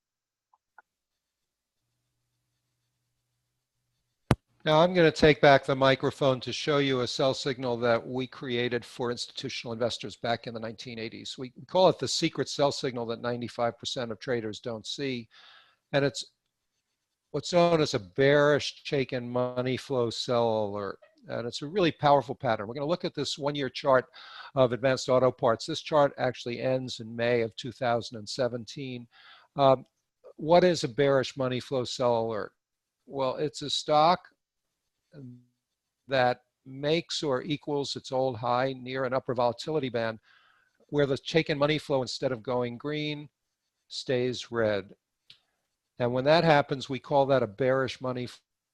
Now I'm going to take back the microphone to show you a sell signal that we created for institutional investors back in the 1980s. We call it the secret sell signal that 95% of traders don't see. And it's what's known as a bearish Chaikin money flow sell alert. And it's a really powerful pattern. We're going to look at this one-year chart of advanced auto parts. This chart actually ends in May of 2017. What is a bearish money flow sell alert? Well, it's a stock that makes or equals its old high near an upper volatility band where the Chaikin money flow, instead of going green, stays red. And when that happens, we call that a bearish money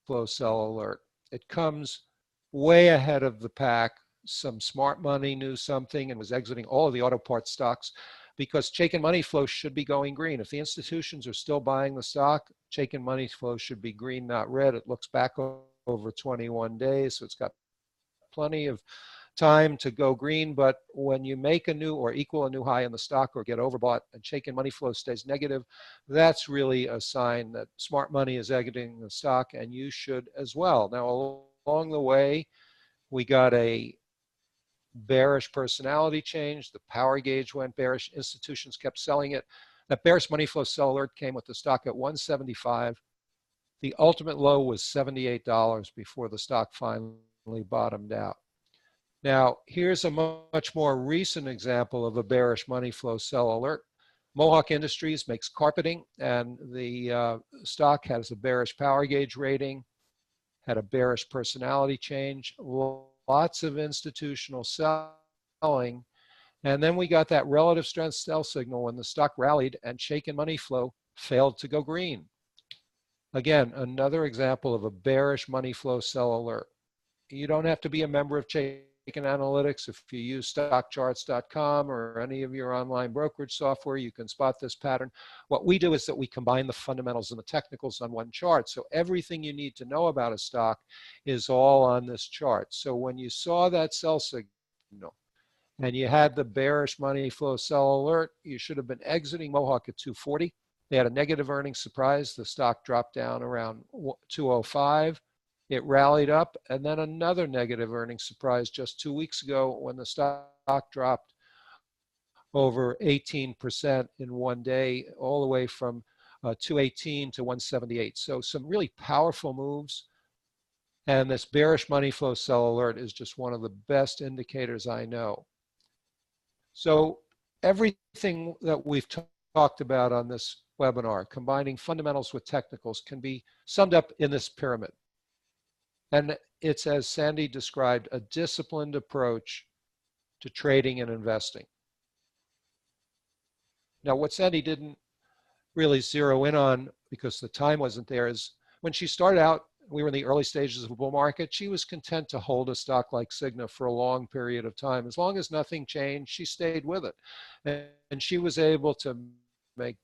flow sell alert. It comes way ahead of the pack. Some smart money knew something and was exiting all of the auto parts stocks because Chaikin money flow should be going green. If the institutions are still buying the stock, Chaikin money flow should be green, not red. It looks back over 21 days, so it's got plenty of time to go green. But when you make a new or equal a new high in the stock or get overbought and Chaikin money flow stays negative, that's really a sign that smart money is exiting the stock, and you should as well. Now, along the way, we got a bearish personality change. The power gauge went bearish. Institutions kept selling it. That bearish money flow sell alert came with the stock at 175. The ultimate low was $78 before the stock finally bottomed out. Now, here's a much more recent example of a bearish money flow sell alert. Mohawk Industries makes carpeting, and the stock has a bearish power gauge rating, had a bearish personality change, lots of institutional selling, and then we got that relative strength sell signal when the stock rallied and Chaikin money flow failed to go green. Again, another example of a bearish money flow sell alert. You don't have to be a member of Chaikin Analytics. If you use stockcharts.com or any of your online brokerage software, you can spot this pattern. What we do is that we combine the fundamentals and the technicals on one chart. So everything you need to know about a stock is all on this chart. So when you saw that sell signal and you had the bearish money flow sell alert, you should have been exiting Mohawk at 240. They had a negative earnings surprise. The stock dropped down around 205. It rallied up, and then another negative earnings surprise just 2 weeks ago when the stock dropped over 18% in one day, all the way from 218 to 178. So some really powerful moves. And this bearish money flow sell alert is just one of the best indicators I know. So everything that we've talked about on this webinar, combining fundamentals with technicals, can be summed up in this pyramid. And it's, as Sandy described, a disciplined approach to trading and investing. Now, what Sandy didn't really zero in on, because the time wasn't there, is when she started out, we were in the early stages of a bull market, she was content to hold a stock like Cigna for a long period of time. As long as nothing changed, she stayed with it. And she was able to make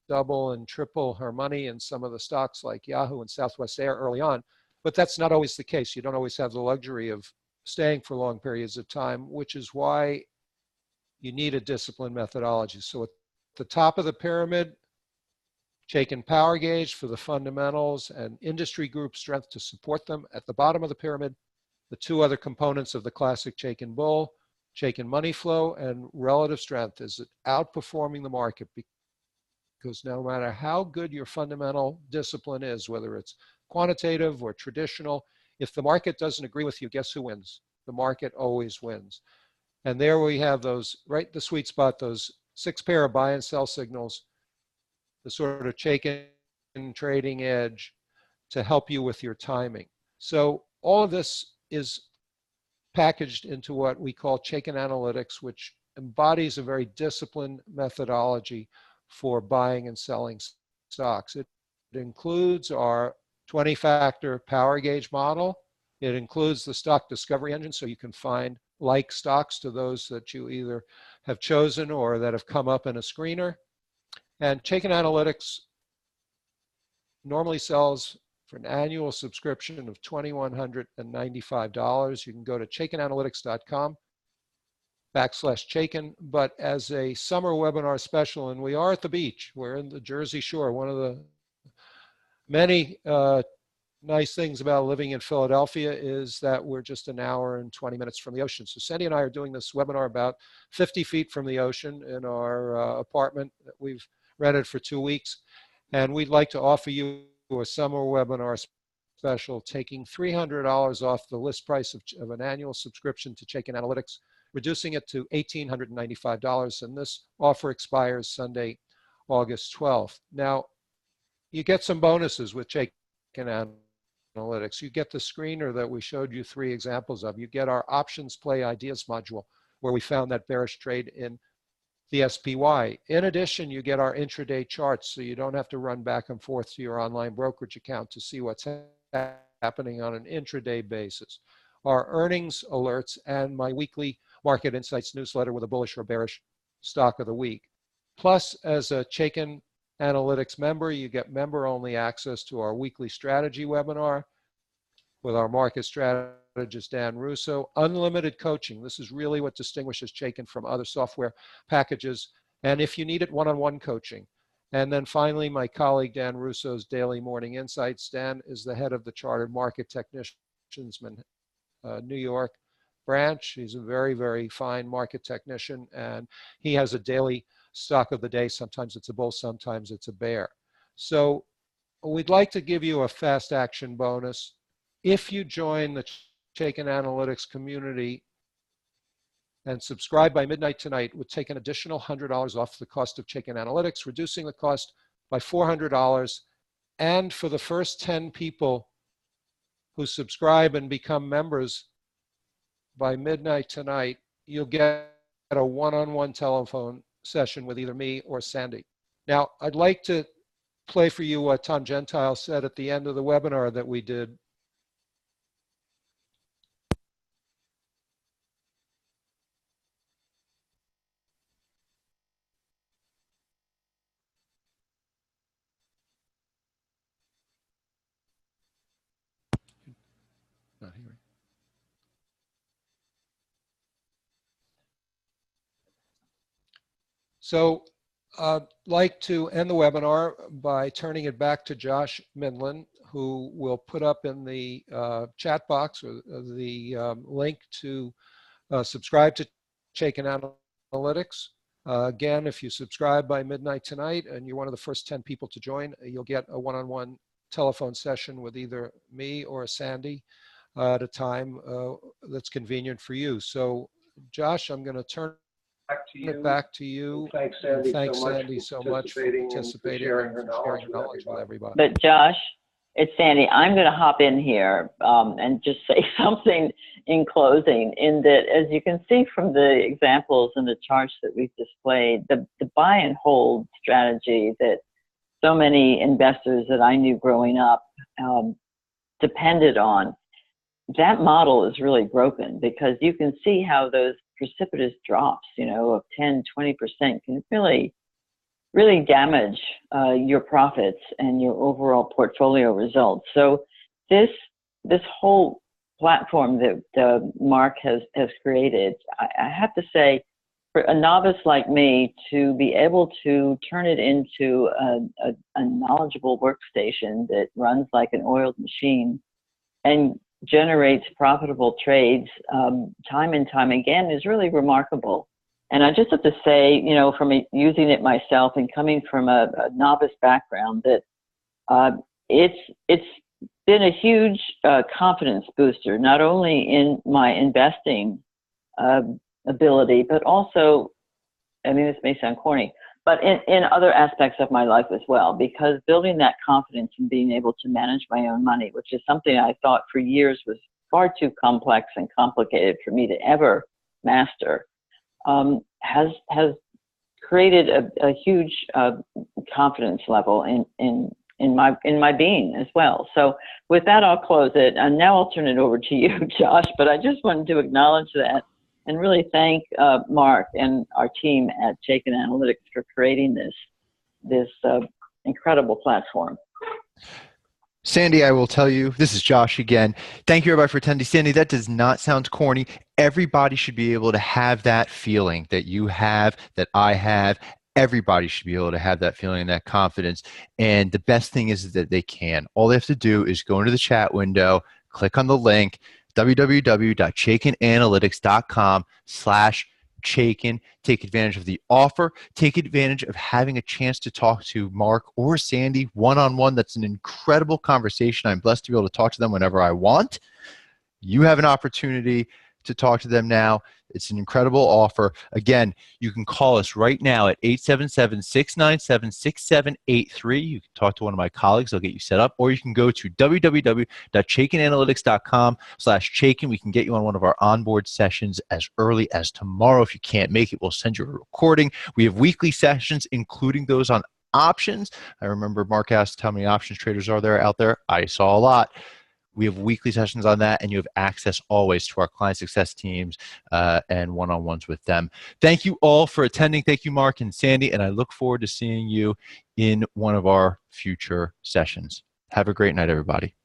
double and triple her money in some of the stocks like Yahoo and Southwest Air early on. But that's not always the case. You don't always have the luxury of staying for long periods of time, which is why you need a disciplined methodology. So at the top of the pyramid, Chaikin power gauge for the fundamentals and industry group strength to support them. At the bottom of the pyramid, the two other components of the classic Chaikin bull, Chaikin money flow and relative strength. Is it outperforming the market? Because no matter how good your fundamental discipline is, whether it's quantitative or traditional, if the market doesn't agree with you, guess who wins? The market always wins. And there we have those, right in the sweet spot, those 6 pair of buy and sell signals. the sort of Chaikin trading edge to help you with your timing. So all of this is packaged into what we call Chaikin Analytics, which embodies a very disciplined methodology for buying and selling stocks. It includes our 20-factor power gauge model. It includes the stock discovery engine, so you can find like stocks to those that you either have chosen or that have come up in a screener. And Chaikin Analytics normally sells for an annual subscription of $2,195. You can go to chaikenanalytics.com/Chaikin, but as a summer webinar special, and we are at the beach, we're in the Jersey Shore, one of the many nice things about living in Philadelphia is that we're just an hour and 20 minutes from the ocean. So Sandy and I are doing this webinar about 50 feet from the ocean in our apartment that we've rented for 2 weeks. And we'd like to offer you a summer webinar special, taking $300 off the list price of an annual subscription to Chaikin Analytics, reducing it to $1,895. And this offer expires Sunday, August 12th. Now, you get some bonuses with Chaikin Analytics. You get the screener that we showed you 3 examples of. You get our options play ideas module, where we found that bearish trade in the SPY. In addition, you get our intraday charts, so you don't have to run back and forth to your online brokerage account to see what's happening on an intraday basis. Our earnings alerts and my weekly market insights newsletter with a bullish or bearish stock of the week. Plus, as a Chaikin Analytics member, you get member-only access to our weekly strategy webinar with our market strategist, Dan Russo. Unlimited coaching. This is really what distinguishes Chaikin from other software packages. And if you need it, one-on-one coaching. And then finally, my colleague, Dan Russo's Daily Morning Insights. Dan is the head of the Chartered Market Technicians New York branch. He's a very, very fine market technician, and he has a daily stock of the day. Sometimes it's a bull, sometimes it's a bear. So we'd like to give you a fast action bonus. If you join the Chaikin Analytics community and subscribe by midnight tonight, we'll take an additional $100 off the cost of Chaikin Analytics, reducing the cost by $400. And for the first 10 people who subscribe and become members by midnight tonight, you'll get a one-on-one telephone session with either me or Sandy. Now, I'd like to play for you what Tom Gentile said at the end of the webinar that we did. Not hearing. So I'd like to end the webinar by turning it back to Josh Midland, who will put up in the chat box or the link to subscribe to Chaikin Analytics. Again, if you subscribe by midnight tonight and you're one of the first 10 people to join, you'll get a one-on-one telephone session with either me or Sandy at a time that's convenient for you. So, Josh, I'm going to turn it back to you. Thanks, Sandy, so much for participating and for sharing your knowledge with everybody. But Josh, it's Sandy. I'm going to hop in here and just say something in closing, in that, as you can see from the examples and the charts that we've displayed, the buy and hold strategy that so many investors that I knew growing up depended on, that model is really broken, because you can see how those precipitous drops, of 10, 20% can really damage your profits and your overall portfolio results. So this whole platform that Marc has created, I have to say, for a novice like me to be able to turn it into a knowledgeable workstation that runs like an oiled machine and generates profitable trades time and time again is really remarkable. And I just have to say, from using it myself and coming from a novice background, that it's been a huge confidence booster, not only in my investing ability, but also, I mean, this may sound corny, but in other aspects of my life as well, because building that confidence and being able to manage my own money, which is something I thought for years was far too complex and complicated for me to ever master, has created a huge confidence level in my being as well. So with that, I'll close it, and now I'll turn it over to you, Josh. But I just wanted to acknowledge that and really thank Mark and our team at Chaikin Analytics for creating this incredible platform. Sandy, I will tell you, this is Josh again. Thank you everybody for attending. Sandy, that does not sound corny. Everybody should be able to have that feeling that you have, that I have. Everybody should be able to have that feeling and that confidence. And the best thing is that they can. All they have to do is go into the chat window, click on the link, www.chaikenanalytics.com/Chaikin. Take advantage of the offer. Take advantage of having a chance to talk to Mark or Sandy one-on-one. That's an incredible conversation. I'm blessed to be able to talk to them whenever I want. You have an opportunity to talk to them now. It's an incredible offer. Again, you can call us right now at 877-697-6783. You can talk to one of my colleagues. They'll get you set up. Or you can go to www.chaikenanalytics.com/Chaikin. We can get you on one of our onboard sessions as early as tomorrow. If you can't make it, we'll send you a recording. We have weekly sessions, including those on options. I remember Mark asked how many options traders are there out there. I saw a lot. We have weekly sessions on that, and you have access always to our client success teams and one-on-ones with them. Thank you all for attending. Thank you, Mark and Sandy, and I look forward to seeing you in one of our future sessions. Have a great night, everybody.